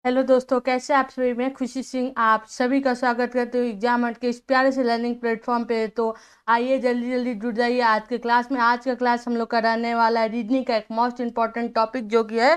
Hello दोस्तों, कैसे आप सभी। मैं खुशी सिंह आप सभी का स्वागत करते हुए एग्जाम हट के इस प्यारे से लर्निंग प्लेटफॉर्म पे। तो आइए जल्दी जल्दी जुड़ जाइए आज के क्लास में। आज का क्लास हम लोग का रहने वाला है रीजनिंग का एक मोस्ट इंपॉर्टेंट टॉपिक जो कि है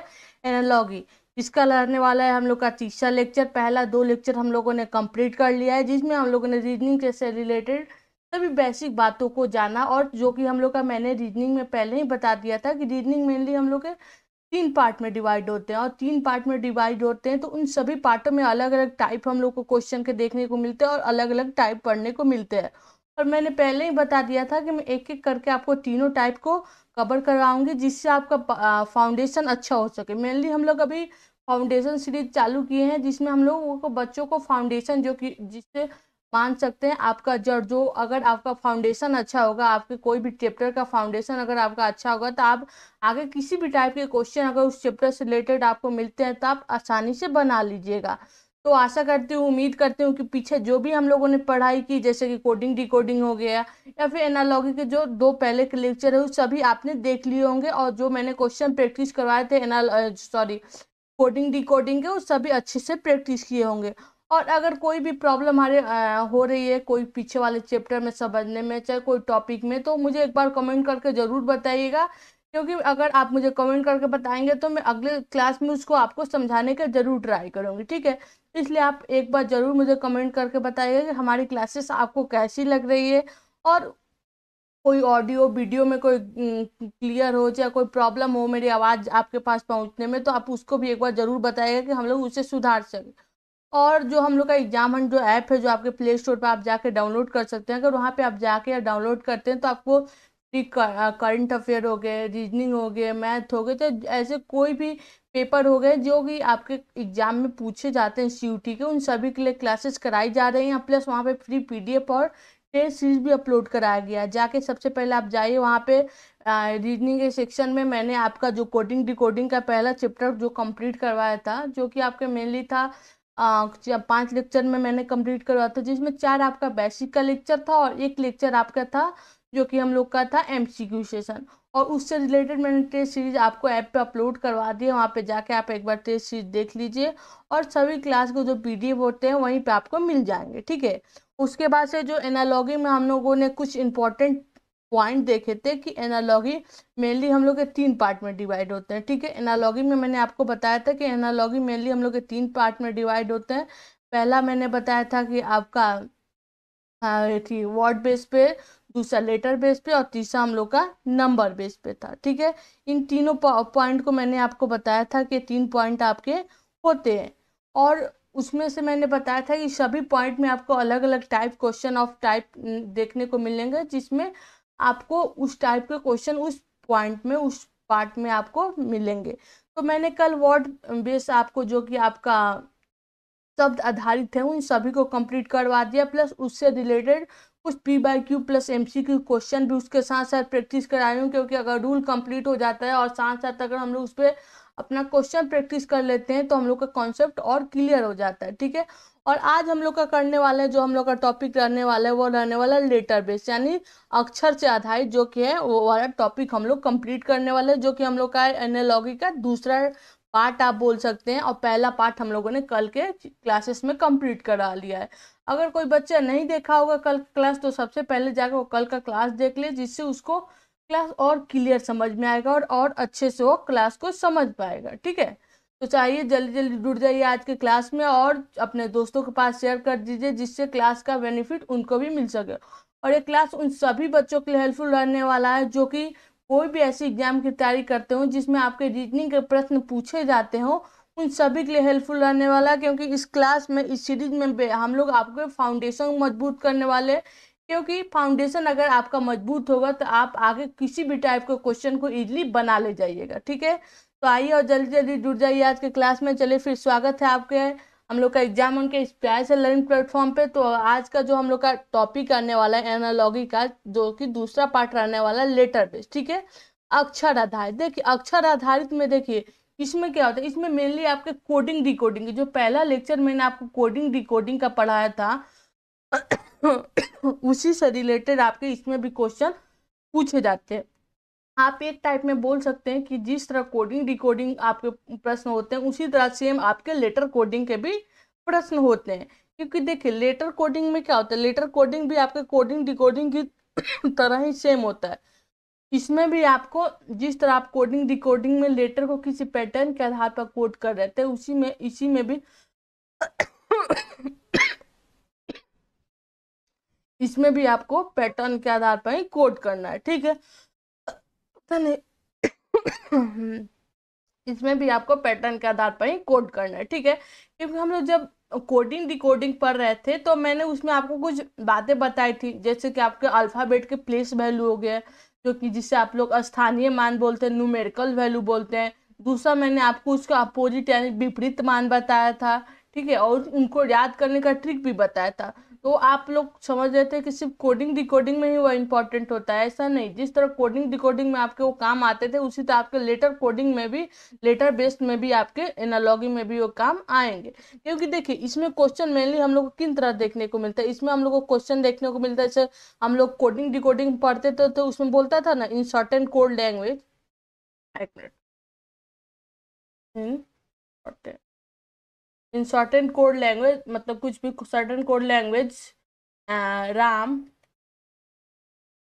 एनालॉगी। इसका रहने वाला है हम लोग का तीसरा लेक्चर। पहला दो लेक्चर हम लोगों ने कंप्लीट कर लिया है, जिसमें हम लोगों ने रीजनिंग से रिलेटेड सभी बेसिक बातों को जाना। और जो कि हम लोग का मैंने रीजनिंग में पहले ही बता दिया था कि रीजनिंग मेनली हम लोग के तीन पार्ट में डिवाइड होते हैं, और तीन पार्ट में डिवाइड होते हैं तो उन सभी पार्टों में अलग अलग टाइप हम लोग को क्वेश्चन के देखने को मिलते हैं और अलग अलग टाइप पढ़ने को मिलते हैं। और मैंने पहले ही बता दिया था कि मैं एक एक करके आपको तीनों टाइप को कवर करवाऊंगी, जिससे आपका फाउंडेशन अच्छा हो सके। मेनली हम लोग अभी फाउंडेशन सीरीज चालू किए हैं, जिसमें हम लोगों को बच्चों को फाउंडेशन जो कि जिससे मान सकते हैं आपका जड़, जो अगर आपका फाउंडेशन अच्छा होगा, आपके कोई भी चैप्टर का फाउंडेशन अगर आपका अच्छा होगा तो आप आगे किसी भी टाइप के क्वेश्चन अगर उस चैप्टर से रिलेटेड आपको मिलते हैं तो आप आसानी से बना लीजिएगा। तो आशा करती हूँ, उम्मीद करती हूँ कि पीछे जो भी हम लोगों ने पढ़ाई की, जैसे कि कोडिंग डिकोडिंग हो गया या फिर एनालॉगी के जो दो पहले के लेक्चर है, वो सभी आपने देख लिए होंगे। और जो मैंने क्वेश्चन प्रैक्टिस करवाए थे कोडिंग डिकोडिंग के, वो सभी अच्छे से प्रैक्टिस किए होंगे। और अगर कोई भी प्रॉब्लम हमारे हो रही है कोई पीछे वाले चैप्टर में समझने में, चाहे कोई टॉपिक में, तो मुझे एक बार कमेंट करके ज़रूर बताइएगा। क्योंकि अगर आप मुझे कमेंट करके बताएंगे तो मैं अगले क्लास में उसको आपको समझाने का जरूर ट्राई करूंगी, ठीक है। इसलिए आप एक बार जरूर मुझे कमेंट करके बताइएगा कि हमारी क्लासेस आपको कैसी लग रही है। और कोई ऑडियो वीडियो में कोई क्लियर हो, चाहे कोई प्रॉब्लम हो मेरी आवाज़ आपके पास पहुंचने में, तो आप उसको भी एक बार जरूर बताइएगा कि हम लोग उसे सुधार सकें। और जो हम लोग का एग्जाम हंट जो ऐप है, जो आपके प्ले स्टोर पर आप जाके डाउनलोड कर सकते हैं, अगर वहाँ पे आप जाके डाउनलोड करते हैं तो आपको फ्री करंट अफेयर हो गए, रीजनिंग हो गए, मैथ हो गए, तो ऐसे कोई भी पेपर हो गए जो कि आपके एग्जाम में पूछे जाते हैं सीयूटी के, उन सभी के लिए क्लासेस कराई जा रही हैं। प्लस वहाँ पे फ्री पीडीएफ और टेस्ट सीरीज भी अपलोड कराया गया है। जाके सबसे पहले आप जाइए वहाँ पे रीजनिंग के सेक्शन में। मैंने आपका जो कोडिंग डिकोडिंग का पहला चैप्टर जो कंप्लीट करवाया था, जो कि आपके मेनली था 5 लेक्चर में मैंने कंप्लीट करवाया था, जिसमें 4 आपका बेसिक का लेक्चर था और एक लेक्चर आपका था जो कि हम लोग का था एमसीक्यू सेशन। और उससे रिलेटेड मैंने टेस्ट सीरीज आपको ऐप पे अपलोड करवा दी है, वहाँ पे जाके आप एक बार टेस्ट सीरीज देख लीजिए। और सभी क्लास के जो पीडीएफ होते हैं वहीं पे आपको मिल जाएंगे, ठीक है। उसके बाद से जो एनालॉगी में हम लोगों ने कुछ इंपॉर्टेंट पॉइंट देखे थे कि एनालॉगी मेनली हम लोग के तीन पार्ट में डिवाइड होते हैं, ठीक है। एनालॉगी में मैंने आपको बताया था कि एनालॉगी मेनली हम लोग के तीन पार्ट में डिवाइड होते हैं। पहला मैंने बताया था कि आपका थी वर्ड बेस पे, दूसरा लेटर बेस पे, और तीसरा हम लोग का नंबर बेस पे था, ठीक है। इन तीनों पॉइंट को मैंने आपको बताया था कि 3 पॉइंट आपके होते हैं। और उसमें से मैंने बताया था कि सभी पॉइंट में आपको अलग अलग टाइप क्वेश्चन ऑफ टाइप देखने को मिलेंगे, जिसमें आपको उस टाइप के क्वेश्चन उस पॉइंट में उस पार्ट में आपको मिलेंगे। तो मैंने कल वर्ड बेस आपको जो कि आपका शब्द आधारित है उन सभी को कंप्लीट करवा दिया। प्लस उससे रिलेटेड कुछ P by Q plus MCQ question भी उसके साथ साथ प्रैक्टिस करा रही हूँ, क्योंकि अगर रूल कंप्लीट हो जाता है और साथ साथ अगर हम लोग उस पर अपना क्वेश्चन प्रैक्टिस कर लेते हैं तो हम लोग का कॉन्सेप्ट और क्लियर हो जाता है, ठीक है। और आज हम लोग का करने वाला है, जो हम लोग का टॉपिक रहने वाला है, वो रहने वाला है लेटर बेस, यानी अक्षर से आधारित जो कि है वो वाला टॉपिक हम लोग कंप्लीट करने वाले हैं, जो कि हम लोग का एनालॉगी का दूसरा पार्ट आप बोल सकते हैं। और पहला पार्ट हम लोगों ने कल के क्लासेस में कंप्लीट करा लिया है। अगर कोई बच्चा नहीं देखा होगा कल क्लास, तो सबसे पहले जाकर वो कल का क्लास देख ले, जिससे उसको क्लास और क्लियर समझ में आएगा और अच्छे से वो क्लास को समझ पाएगा, ठीक है। तो चाहिए जल्दी जल्दी जुड़ जाइए आज के क्लास में और अपने दोस्तों के पास शेयर कर दीजिए, जिससे क्लास का बेनिफिट उनको भी मिल सके। और ये क्लास उन सभी बच्चों के लिए हेल्पफुल रहने वाला है जो कि कोई भी ऐसी एग्जाम की तैयारी करते हो जिसमें आपके रीजनिंग के प्रश्न पूछे जाते हो, उन सभी के लिए हेल्पफुल रहने वाला है। क्योंकि इस क्लास में, इस सीरीज में हम लोग आपके फाउंडेशन मजबूत करने वाले हैं। क्योंकि फाउंडेशन अगर आपका मजबूत होगा तो आप आगे किसी भी टाइप के क्वेश्चन को इजीली बना ले जाइएगा, ठीक है। तो आइए और जल्दी जल्दी जुड़ जाइए आज के क्लास में। चलिए फिर स्वागत है आपके हम लोग का एग्जाम उनके इस प्यारे से लर्निंग प्लेटफॉर्म पे। तो आज का जो हम लोग का टॉपिक आने वाला है एनालॉगी का, जो कि दूसरा पार्ट रहने वाला है लेटर बेस, ठीक है। अक्षर आधारित, देखिए अक्षर आधारित में देखिए इसमें क्या होता है, इसमें मेनली आपके कोडिंग डिकोडिंग जो पहला लेक्चर मैंने आपको कोडिंग डिकोडिंग का पढ़ाया था उसी से रिलेटेड आपके इसमें भी क्वेश्चन पूछे जाते हैं। आप एक टाइप में बोल सकते हैं कि जिस तरह कोडिंग डिकोडिंग आपके प्रश्न होते हैं उसी तरह सेम आपके लेटर कोडिंग के भी प्रश्न होते हैं। क्योंकि देखिए लेटर कोडिंग में क्या होता है, लेटर कोडिंग भी आपके कोडिंग डिकोडिंग की तरह ही सेम होता है। इसमें भी आपको जिस तरह आप कोडिंग डिकोडिंग में लेटर को किसी पैटर्न के आधार पर कोड कर रहे थे इसी में भी इसमें भी आपको पैटर्न के आधार पर ही कोड करना है, ठीक है। पता नहीं इसमें भी आपको पैटर्न के आधार पर ही कोड करना है, ठीक है। क्योंकि हम लोग जब कोडिंग डिकोडिंग पढ़ रहे थे तो मैंने उसमें आपको कुछ बातें बताई थी, जैसे कि आपके अल्फाबेट के प्लेस वैल्यू हो गए, जो कि जिसे आप लोग स्थानीय मान बोलते हैं, न्यूमेरिकल वैल्यू बोलते हैं। दूसरा मैंने आपको उसका अपोजिट यानी विपरीत मान बताया था, ठीक है, और उनको याद करने का ट्रिक भी बताया था। तो आप लोग समझ रहे थे कि सिर्फ कोडिंग डिकोडिंग में ही वो इम्पोर्टेंट होता है, ऐसा नहीं। जिस तरह कोडिंग डिकोडिंग में आपके वो काम आते थे उसी तरह आपके लेटर कोडिंग में भी, लेटर बेस्ड में भी, आपके एनालॉगी में भी वो काम आएंगे। क्योंकि देखिए इसमें क्वेश्चन मेनली हम लोग को किन तरह देखने को मिलता है, इसमें हम लोग को क्वेश्चन देखने को मिलता है जैसे हम लोग कोडिंग डिकोडिंग पढ़ते थे तो उसमें बोलता था ना इन सर्टेन कोड लैंग्वेज, एक minute, in in certain code language मतलब कुछ भी certain code language, Ram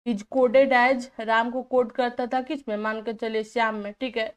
is coded as, Ram को कोड करता था किस में, मान के चलिए श्याम में, ठीक है।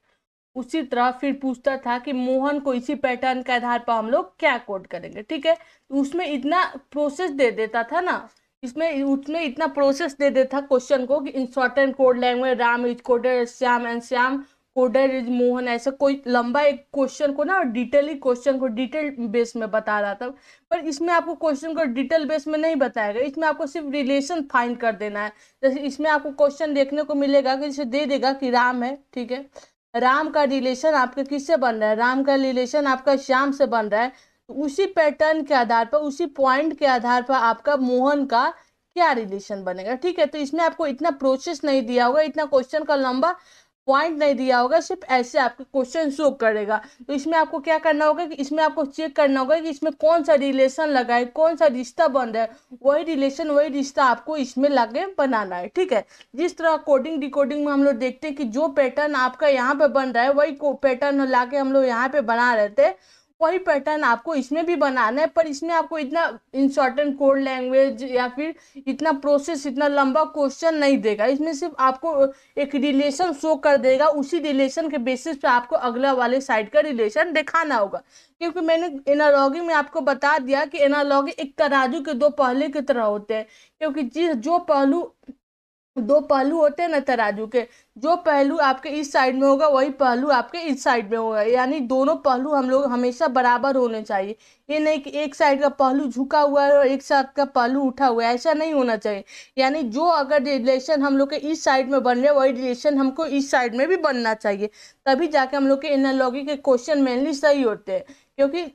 उसी तरह फिर पूछता था कि मोहन को इसी पैटर्न के आधार पर हम लोग क्या कोड करेंगे, ठीक है। तो उसमें इतना प्रोसेस दे देता था ना, इसमें उसमें इतना प्रोसेस दे देता क्वेश्चन को कि in short and code language Ram is coded Shyam and Shyam coded is Mohan, ऐसा कोई लंबा एक क्वेश्चन को ना डिटेली क्वेश्चन को डिटेल बेस में बता रहा था। पर इसमें आपको क्वेश्चन को डिटेल बेस में नहीं बताएगा, इसमें आपको सिर्फ रिलेशन फाइंड कर देना है। जैसे इसमें आपको क्वेश्चन देखने को मिलेगा कि जैसे दे देगा कि राम है, ठीक है, राम का रिलेशन आपके किससे बन रहा है, राम का रिलेशन आपका श्याम से बन रहा है। तो उसी पैटर्न के आधार पर, उसी पॉइंट के आधार पर आपका मोहन का क्या रिलेशन बनेगा, ठीक है। तो इसमें आपको इतना प्रोसेस नहीं दिया होगा, इतना क्वेश्चन का लंबा पॉइंट नहीं दिया होगा, सिर्फ ऐसे आपके क्वेश्चन शो करेगा। तो इसमें आपको क्या करना होगा कि इसमें आपको चेक करना होगा कि इसमें कौन सा रिलेशन लगा है, कौन सा रिश्ता बन रहा है, वही रिलेशन वही रिश्ता आपको इसमें लाके बनाना है, ठीक है। जिस तरह कोडिंग डिकोडिंग में हम लोग देखते हैं कि जो पैटर्न आपका यहाँ पे बन रहा है वही पैटर्न लाके हम लोग यहाँ पे बना रहे थे, वही पैटर्न आपको इसमें भी बनाना है। पर इसमें आपको इतना इम्पोर्टेंट कोड लैंग्वेज या फिर इतना प्रोसेस, इतना लंबा क्वेश्चन नहीं देगा, इसमें सिर्फ आपको एक रिलेशन शो कर देगा, उसी रिलेशन के बेसिस पे आपको अगला वाले साइड का रिलेशन दिखाना होगा। क्योंकि मैंने एनालॉगी में आपको बता दिया कि एनालॉगी एक तराजू के दो पहले की तरह होते हैं। क्योंकि जिस जो पहलू, दो पहलू होते हैं ना तराजू के, जो पहलू आपके इस साइड में होगा वही पहलू आपके इस साइड में होगा, यानी दोनों पहलू हम लोग हमेशा बराबर होने चाहिए। ये नहीं कि एक साइड का पहलू झुका हुआ है और एक साइड का पहलू उठा हुआ है, ऐसा नहीं होना चाहिए। यानी जो अगर रिलेशन हम लोग के इस साइड में बन रहे वही रिलेशन हमको इस साइड में भी बनना चाहिए, तभी जाके हम लोग के एनालॉगी के क्वेश्चन मेनली सही होते हैं। क्योंकि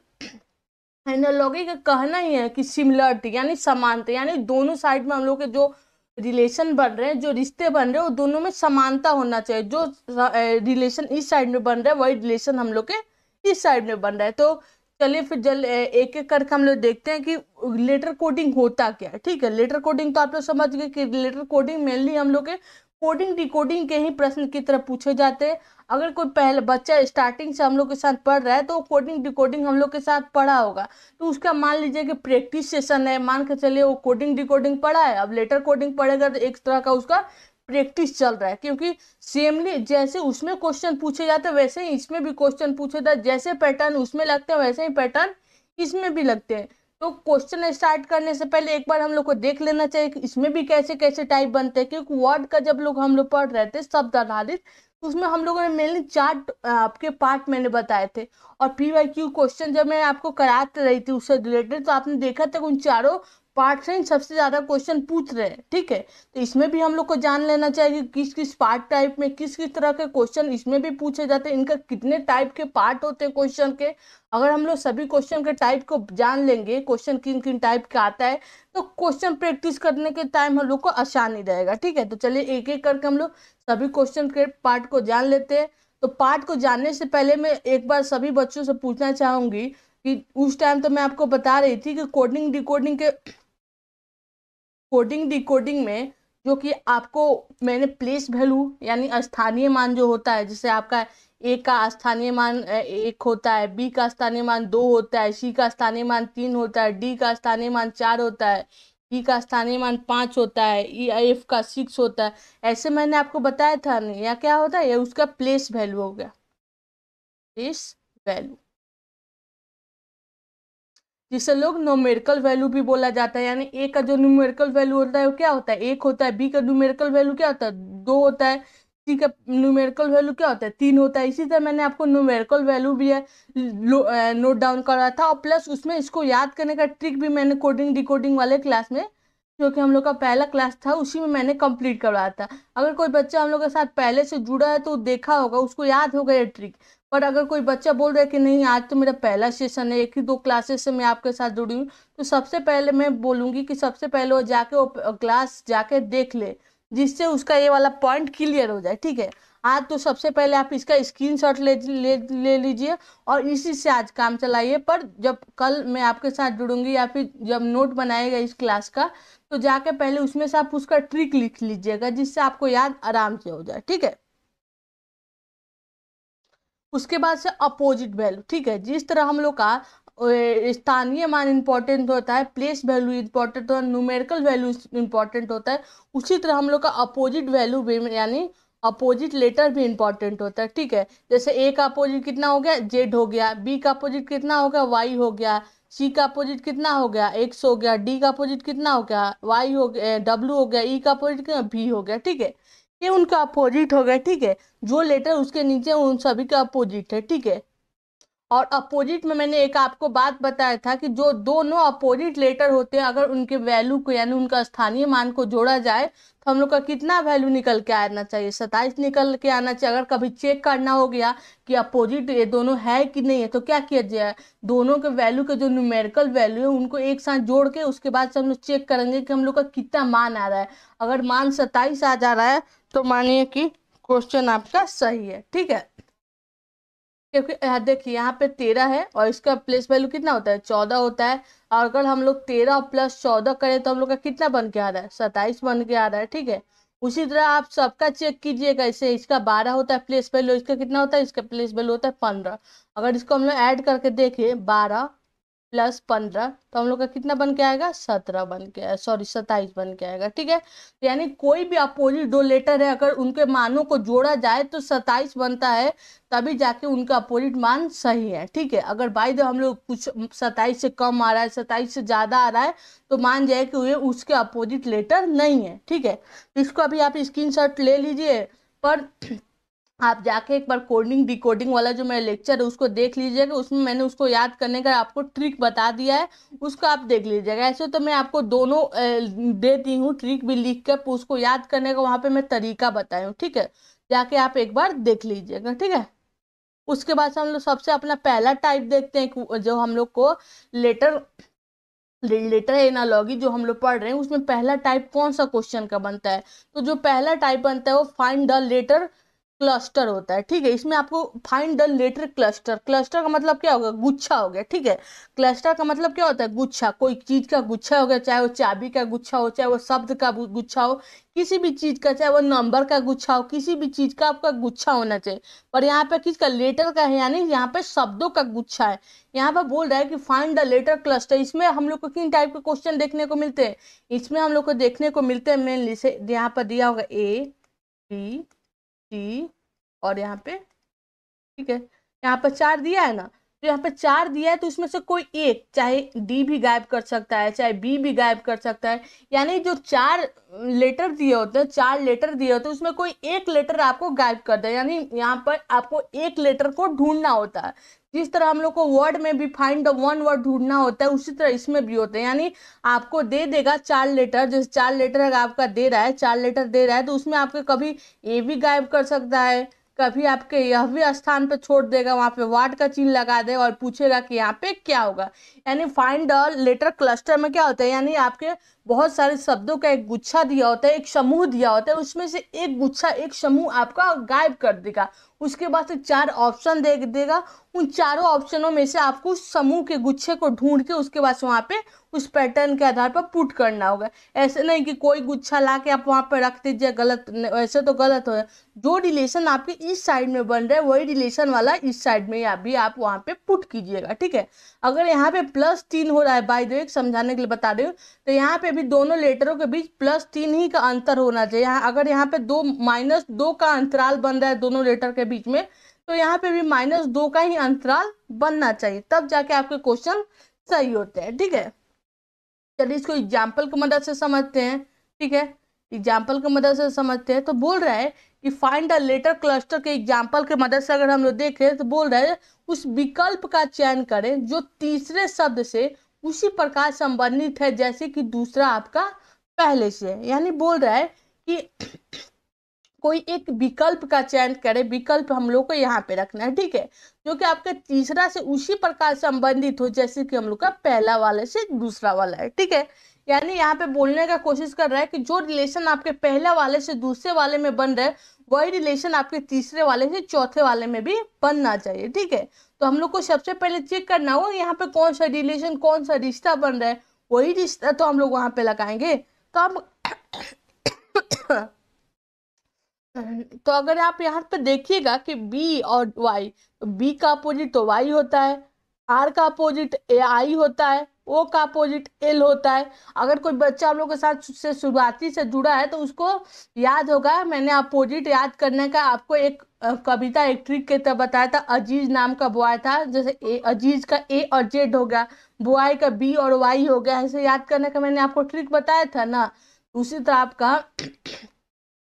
एनालॉगी का कहना ही है कि सिमिलरिटी यानी समानता, यानी दोनों साइड में हम लोग के जो रिलेशन बन रहे हैं, जो रिश्ते बन रहे हैं, वो दोनों में समानता होना चाहिए। जो रिलेशन इस साइड में बन रहा है वही रिलेशन हम लोग के इस साइड में बन रहा है। तो चलिए फिर एक एक करके हम लोग देखते हैं कि लेटर कोडिंग होता क्या है, ठीक है। लेटर कोडिंग तो आप लोग समझ गए कि लेटर कोडिंग मेनली हम लोग के कोडिंग डिकोडिंग के ही प्रश्न की तरह पूछे जाते हैं। अगर कोई पहले बच्चा स्टार्टिंग से हम लोग के साथ पढ़ रहा है तो कोडिंग डिकोडिंग हम लोग के साथ पढ़ा होगा, तो उसका मान लीजिए कि प्रैक्टिस सेशन है, मान के चलिए वो कोडिंग डिकोडिंग पढ़ा है, अब लेटर कोडिंग पढ़ेगा तो एक तरह का उसका प्रैक्टिस चल रहा है। क्योंकि सेमली जैसे उसमें क्वेश्चन पूछे जाते हैं वैसे ही इसमें भी क्वेश्चन पूछे जाते हैं, जैसे पैटर्न उसमें लगते हैं वैसे ही पैटर्न इसमें भी लगते हैं। तो क्वेश्चन स्टार्ट करने से पहले एक बार हम लोग को देख लेना चाहिए कि इसमें भी कैसे कैसे टाइप बनते हैं। क्योंकि वर्ड का जब लोग हम लोग पढ़ रहे थे शब्द आधारित, तो उसमें हम लोगों ने मेनली चार आपके पार्ट मैंने बताए थे। और PYQ क्वेश्चन जब मैं आपको कराते रही थी उससे रिलेटेड, तो आपने देखा था उन चारों पार्ट से ही सबसे ज्यादा क्वेश्चन पूछ रहे हैं, ठीक है। तो इसमें भी हम लोग को जान लेना चाहिए कि किस किस पार्ट टाइप में किस किस तरह के क्वेश्चन इसमें भी पूछे जाते हैं, इनका कितने टाइप के पार्ट होते हैं क्वेश्चन के। अगर हम लोग सभी क्वेश्चन के टाइप को जान लेंगे, क्वेश्चन किन किन टाइप का आता है, तो क्वेश्चन प्रैक्टिस करने के टाइम हम लोग को आसानी रहेगा, ठीक है। तो चलिए एक एक करके हम लोग सभी क्वेश्चन के पार्ट को जान लेते हैं। तो पार्ट को जानने से पहले मैं एक बार सभी बच्चों से पूछना चाहूंगी कि उस टाइम तो मैं आपको बता रही थी कि कोडिंग डिकोडिंग में जो कि आपको मैंने प्लेस वैल्यू यानी स्थानीय मान जो होता है, जैसे आपका ए का स्थानीय मान 1 होता है, बी का स्थानीय मान 2 होता है, सी का स्थानीय मान 3 होता है, डी का स्थानीय मान 4 होता है, ई का स्थानीय मान 5 होता है, ई एफ का 6 होता है। ऐसे मैंने आपको बताया था नहीं, या क्या होता है, ये उसका प्लेस वैल्यू हो गया, प्लेस वैल्यू, जिसे लोग न्यूमेरिकल वैल्यू भी बोला जाता है। यानी ए का जो न्यूमेरिकल वैल्यू होता है वो क्या होता है, 1 होता है, बी का न्यूमेरिकल वैल्यू क्या होता है, 2 होता है, सी का न्यूमेरिकल वैल्यू क्या होता है, 3 होता है। इसी तरह मैंने आपको न्यूमेरिकल वैल्यू भी है नोट डाउन करा था, और प्लस उसमें इसको याद करने का ट्रिक भी मैंने कोडिंग डिकोडिंग वाले क्लास में, जो कि हम लोग का पहला क्लास था, उसी में मैंने कंप्लीट करवाया था। अगर कोई बच्चा हम लोग के साथ पहले से जुड़ा है तो देखा होगा, उसको याद होगा ये ट्रिक। पर अगर कोई बच्चा बोल रहा है कि नहीं आज तो मेरा पहला सेशन है, 1 ही 2 क्लासेस से मैं आपके साथ जुड़ी हूँ, तो सबसे पहले मैं बोलूँगी कि सबसे पहले वो जाके वो क्लास जाके देख ले, जिससे उसका ये वाला पॉइंट क्लियर हो जाए। ठीक है, आज तो सबसे पहले आप इसका स्क्रीनशॉट ले लीजिए और इसी से आज काम चलाइए। पर जब कल मैं आपके साथ जुड़ूंगी या फिर जब नोट बनाएगा इस क्लास का, तो जाके पहले उसमें से आप उसका ट्रिक लिख लीजिएगा, जिससे आपको याद आराम से हो जाए। ठीक है, उसके बाद से अपोजिट वैल्यू। ठीक है, जिस तरह हम लोग का स्थानीय मान इंपॉर्टेंट होता है, प्लेस वैल्यू इंपॉर्टेंट होता है, न्यूमेरिकल वैल्यू इंपॉर्टेंट होता है, उसी तरह हम लोग का अपोजिट वैल्यू भी यानी अपोजिट लेटर भी इंपॉर्टेंट होता है। ठीक है, जैसे ए का अपोजिट कितना हो गया, जेड हो गया, बी का अपोजिट कितना हो गया, वाई हो गया, सी का अपोजिट कितना हो गया, एक्स हो गया, डी का अपोजिट कितना हो गया, वाई हो गया, डब्ल्यू हो गया, ई का अपोजिट कितना, भी हो गया। ठीक है, ये उनका अपोजिट हो गया। ठीक है, जो लेटर उसके नीचे उन सभी का अपोजिट है। ठीक है, और अपोजिट में मैंने एक आपको बात बताया था कि जो दोनों अपोजिट लेटर होते हैं, अगर उनके वैल्यू को यानी उनका स्थानीय मान को जोड़ा जाए तो हम लोग का कितना वैल्यू निकल के आना चाहिए, 27 निकल के आना चाहिए। अगर कभी चेक करना हो गया कि अपोजिट ये दोनों है कि नहीं है, तो क्या किया जाए, दोनों के वैल्यू के जो न्यूमेरिकल वैल्यू है उनको एक साथ जोड़ के उसके बाद से हम लोग चेक करेंगे कि हम लोग का कितना मान आ रहा है। अगर मान 27 आ जा रहा है तो मानिए कि क्वेश्चन आपका सही है। ठीक है, क्योंकि देखिए यहाँ पे 13 है और इसका प्लेस वैल्यू कितना होता है, 14 होता है। और अगर हम लोग 13 प्लस 14 करें तो हम लोग का कितना बन के आ रहा है, 27 बन के आ रहा है। ठीक है, उसी तरह आप सबका चेक कीजिएगा, इससे इसका 12 होता है प्लेस वैल्यू, इसका कितना होता है, इसका प्लेस वैल्यू होता है 15। अगर इसको हम लोग ऐड करके देखें 12 प्लस 15 तो हम लोग का कितना बन के आएगा, 17 बन के, सॉरी 27 बन के आएगा। ठीक है, तो यानी कोई भी अपोजिट दो लेटर है अगर उनके मानों को जोड़ा जाए तो 27 बनता है, तभी जाके उनका अपोजिट मान सही है। ठीक है, अगर बाई द हम लोग कुछ 27 से कम आ रहा है, 27 से ज्यादा आ रहा है, तो मान जाए कि ये उसके अपोजिट लेटर नहीं है। ठीक है, इसको अभी आप स्क्रीनशॉट ले लीजिए, पर आप जाके एक बार कोडिंग डिकोडिंग वाला जो मेरा लेक्चर है उसको देख लीजिएगा, उसमें मैंने उसको याद करने का आपको ट्रिक बता दिया है, उसको आप देख लीजिएगा। ऐसे तो मैं आपको दोनों दे दी हूँ, ट्रिक भी लिख कर उसको याद करने का वहाँ पे मैं तरीका बताया हूँ। ठीक है, जाके आप एक बार देख लीजिएगा। ठीक है, उसके बाद से हम लोग सबसे अपना पहला टाइप देखते हैं जो हम लोग को लेटर लेटर एनालॉगी जो हम लोग पढ़ रहे हैं उसमें पहला टाइप कौन सा क्वेश्चन का बनता है। तो जो पहला टाइप बनता है वो फाइंड द लेटर क्लस्टर होता है। ठीक है, इसमें आपको find the letter cluster, cluster का मतलब क्या होगा, गुच्छा हो गया। ठीक है, क्लस्टर का मतलब क्या होता है, गुच्छा, कोई चीज का गुच्छा हो गया, चाहे वो चाबी का गुच्छा हो, चाहे वो शब्द का गुच्छा हो, किसी भी चीज का, चाहे वो नंबर का गुच्छा हो, किसी भी चीज का आपका गुच्छा होना चाहिए। पर यहाँ पे किसका, लेटर का है, यानी यहाँ पे शब्दों का गुच्छा है। यहाँ पर बोल रहा है कि फाइंड द लेटर क्लस्टर। इसमें हम लोग को किन टाइप के क्वेश्चन देखने को मिलते हैं, इसमें हम लोग को देखने को मिलते हैं मेनली से, यहाँ पर दिया होगा ए बी सी और यहाँ पे, ठीक है, यहाँ पर 4 दिया है ना, तो यहाँ पे 4 दिया है तो उसमें से कोई एक, चाहे डी भी गायब कर सकता है, चाहे बी भी गायब कर सकता है। यानी जो 4 लेटर दिए होते हैं, 4 लेटर दिए होते हैं, उसमें कोई एक लेटर आपको गायब कर दे, यानी यहाँ पर आपको एक लेटर को ढूंढना होता है। जिस तरह हम लोग को वर्ड में भी फाइंड द वन वर्ड ढूंढना होता है, उसी तरह इसमें भी होता है। यानी आपको दे देगा 4 लेटर, जैसे 4 लेटर अगर आपका दे रहा है, 4 लेटर दे रहा है, तो उसमें आपके कभी ए भी गायब कर सकता है, कभी आपके यह भी स्थान पे छोड़ देगा, वहां पे वाट का चिन्ह लगा देगा और पूछेगा कि यहाँ पे क्या होगा। यानी फाइंड द लेटर क्लस्टर में क्या होता है, यानी आपके बहुत सारे शब्दों का एक गुच्छा दिया होता है, एक समूह दिया होता है, उसमें से एक गुच्छा, एक समूह आपका गायब कर देगा। उसके बाद से 4 ऑप्शन दे देगा, उन चारों ऑप्शनों में से आपको उस समूह के गुच्छे को ढूंढ के उसके बाद से वहां पे उस पैटर्न के आधार पर पुट करना होगा। ऐसे नहीं कि कोई गुच्छा ला के आप वहां पे रख दीजिए, गलत, ऐसे तो गलत हो। जो रिलेशन आपके इस साइड में बन रहा है वही रिलेशन वाला इस साइड में आप वहां पे पुट कीजिएगा, ठीक है। अगर यहाँ पे +3 हो रहा है, बाय द वे समझाने के लिए बता रही हूँ, तो यहाँ पे भी दोनों लेटरों के बीच +3 ही का अंतर होना चाहिए। अगर यहाँ पे -2 का अंतराल बन रहा है दोनों लेटर के बीच में, तो यहाँ पे भी -2 का ही अंतराल बनना चाहिए, तब जाके आपके क्वेश्चन सही होते हैं, ठीक है। चलिए इसको एग्जाम्पल की मदद से समझते हैं, ठीक है। एग्जाम्पल की मदद से समझते हैं, तो बोल रहा है कि फाइंड द लेटर क्लस्टर के एग्जाम्पल की मदद से अगर हम लोग देखें तो बोल रहा है उस विकल्प का चयन करें जो तीसरे शब्द से उसी प्रकार संबंधित है जैसे कि दूसरा आपका पहले से है। यानी बोल रहा है कि कोई एक विकल्प का चयन करें, विकल्प हम लोग को यहाँ पे रखना है, ठीक है, जो कि आपका तीसरा से उसी प्रकार संबंधित हो जैसे कि हम लोग का पहला वाले से दूसरा वाला है, ठीक है। यानी यहाँ पे बोलने का कोशिश कर रहा है कि जो रिलेशन आपके पहले वाले से दूसरे वाले में बन रहा है वही रिलेशन आपके तीसरे वाले से चौथे वाले में भी बनना चाहिए, ठीक है। तो हम लोग को सबसे पहले चेक करना होगा यहाँ पे कौन सा रिलेशन, कौन सा रिश्ता बन रहा है, वही रिश्ता तो हम लोग वहां पे लगाएंगे। तो हम तो अगर आप यहाँ पे देखिएगा कि बी और वाई, तो बी का अपोजिट तो वाई होता है, आर का अपोजिट ए आई होता है, ओ का अपोजिट एल होता है। अगर कोई बच्चा हम लोग के साथ से शुरुआती से जुड़ा है तो उसको याद होगा, मैंने अपोजिट याद करने का आपको एक कविता, एक ट्रिक के तरह बताया था। अजीज नाम का बॉय था, जैसे अजीज का ए और जेड हो गया, बॉय का बी और वाई हो गया, ऐसे याद करने का मैंने आपको ट्रिक बताया था ना। उसी तरह आपका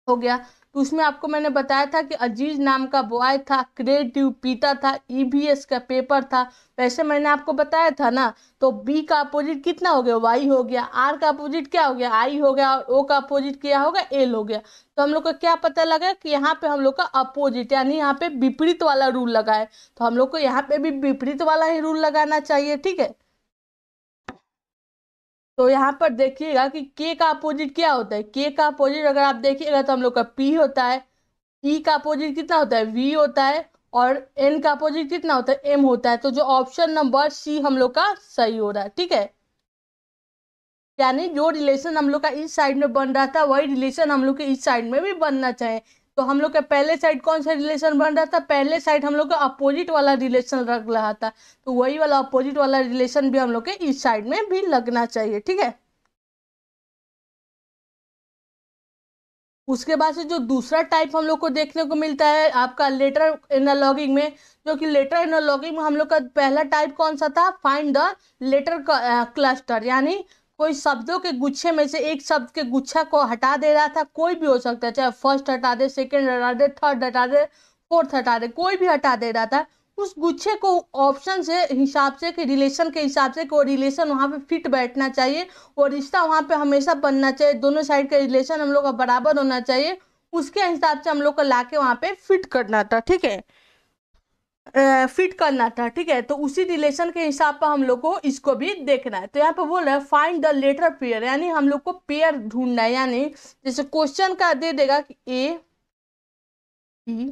हो गया। तो उसमें आपको मैंने बताया था कि अजीज नाम का बॉय था, क्रिएटिव पीता था, ईवीएस का पेपर था, वैसे मैंने आपको बताया था ना। तो बी का अपोजिट कितना हो गया, वाई हो गया, आर का अपोजिट क्या हो गया, आई हो गया, और ओ का अपोजिट क्या होगा, एल हो गया। तो हम लोग को क्या पता लगा कि यहाँ पे हम लोग का अपोजिट यानी यहाँ पे विपरीत वाला रूल लगा है, तो हम लोग को यहाँ पे भी विपरीत वाला ही रूल लगाना चाहिए, ठीक है। तो यहाँ पर देखिएगा कि के का अपोजिट क्या होता है, के का अपोजिट अगर आप देखिएगा तो हम लोग का पी होता है, ई का अपोजिट कितना होता है, वी होता है, और एन का अपोजिट कितना होता है, एम होता है। तो जो ऑप्शन नंबर सी हम लोग का सही हो रहा है, ठीक है। यानी जो रिलेशन हम लोग का इस साइड में बन रहा था वही रिलेशन हम लोग के इस साइड में भी बनना चाहिए। तो हम लोग का पहले साइड कौन सा रिलेशन बन रहा था, पहले साइड हम लोग का अपोजिट वाला रिलेशन रख रहा था, तो वही वाला अपोजिट वाला रिलेशन भी हम लोग के इस साइड में भी लगना चाहिए, ठीक है। उसके बाद से जो दूसरा टाइप हम लोग को देखने को मिलता है आपका लेटर एनालॉगिंग में, जो कि लेटर एनालॉगिंग में हम लोग का पहला टाइप कौन सा था, फाइंड द लेटर क्लस्टर। यानी कोई शब्दों के गुच्छे में से एक शब्द के गुच्छा को हटा दे रहा था, कोई भी हो सकता है, चाहे फर्स्ट हटा दे, सेकेंड हटा दे, थर्ड हटा दे, फोर्थ हटा दे, कोई भी हटा दे रहा था। उस गुच्छे को ऑप्शन से हिसाब से कि रिलेशन के हिसाब से कोई रिलेशन वहां पे फिट बैठना चाहिए, और रिश्ता वहां पे हमेशा बनना चाहिए, दोनों साइड का रिलेशन हम लोग का बराबर होना चाहिए, उसके हिसाब से हम लोग को लाके वहां पे फिट करना था, ठीक है। फिट करना था, ठीक है। तो उसी रिलेशन के हिसाब पर हम लोग को इसको भी देखना है। तो यहाँ पे बोल रहा है फाइंड द लेटर पेयर, यानी हम लोग को पेयर ढूंढना है। यानी जैसे क्वेश्चन का दे देगा कि ए, बी,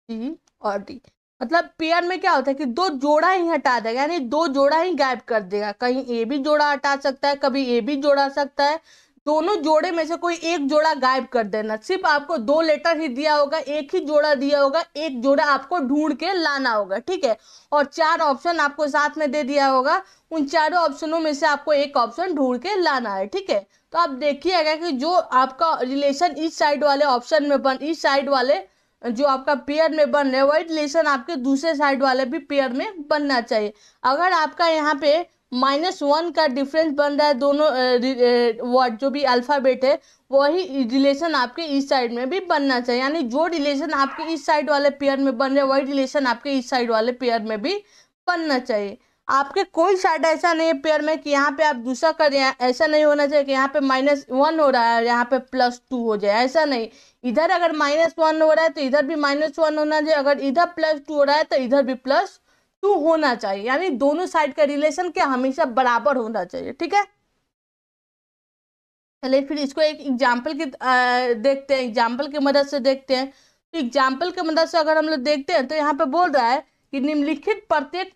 सी और डी, मतलब पेयर में क्या होता है कि दो जोड़ा ही हटा देगा, यानी दो जोड़ा ही गायब कर देगा। कहीं ए भी जोड़ा हटा सकता है, कभी ए भी जोड़ा सकता है, दोनों जोड़े में से कोई एक जोड़ा गायब कर देना। सिर्फ आपको 2 लेटर ही दिया होगा, एक ही जोड़ा दिया होगा, एक जोड़ा आपको ढूंढ के लाना होगा, ठीक है। और 4 ऑप्शन आपको साथ में दे दिया होगा, उन चारों ऑप्शनों में से आपको एक ऑप्शन ढूंढ के लाना है, ठीक है। तो आप देखिएगा कि जो आपका रिलेशन इस साइड वाले ऑप्शन में इस साइड वाले जो आपका पेयर में बन रहे वही रिलेशन आपके दूसरे साइड वाले भी पेयर में बनना चाहिए। अगर आपका यहाँ पे -1 का डिफरेंस बन रहा है दोनों वर्ड जो भी अल्फाबेट है, वही रिलेशन आपके इस साइड में भी बनना चाहिए। यानी जो रिलेशन आपके इस साइड वाले पेयर में बन रहे वही रिलेशन आपके इस साइड वाले पेयर में भी बनना चाहिए। आपके कोई साइड ऐसा नहीं है पेयर में कि यहाँ पे आप दूसरा करें, ऐसा नहीं होना चाहिए कि यहाँ पे -1 हो रहा है यहाँ पे +2 हो जाए, ऐसा नहीं। इधर अगर -1 हो रहा है तो इधर भी -1 होना चाहिए, अगर इधर +2 हो रहा है तो इधर भी +2 होना चाहिए। यानी दोनों साइड का रिलेशन क्या हमेशा बराबर होना चाहिए, ठीक है। चलिए फिर इसको एक एग्जाम्पल की देखते हैं, एग्जाम्पल की मदद से देखते हैं। तो एग्जाम्पल की मदद से अगर हम लोग देखते हैं तो यहाँ पे बोल रहा है कि निम्नलिखित प्रत्येक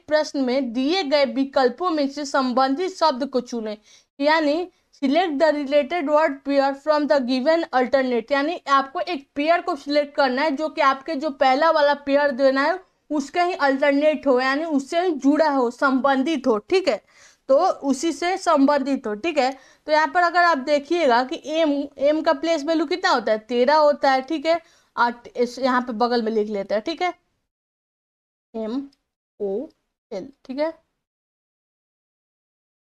प्रश्न में दिए गए विकल्पों में से संबंधित शब्द को चुनें, यानी select the related word pair from the given alternate, यानी आपको एक पेयर को सिलेक्ट करना है जो कि आपके जो पहला वाला पेयर देना है उसका ही अल्टरनेट हो, यानी उससे ही जुड़ा हो, संबंधित हो, ठीक है, तो उसी से संबंधित हो, ठीक है। तो यहाँ पर अगर आप देखिएगा कि एम एम का प्लेस वैल्यू कितना होता है, 13 होता है, ठीक है। यहाँ पे बगल में लिख लेते हैं, ठीक है, MOL, ठीक है,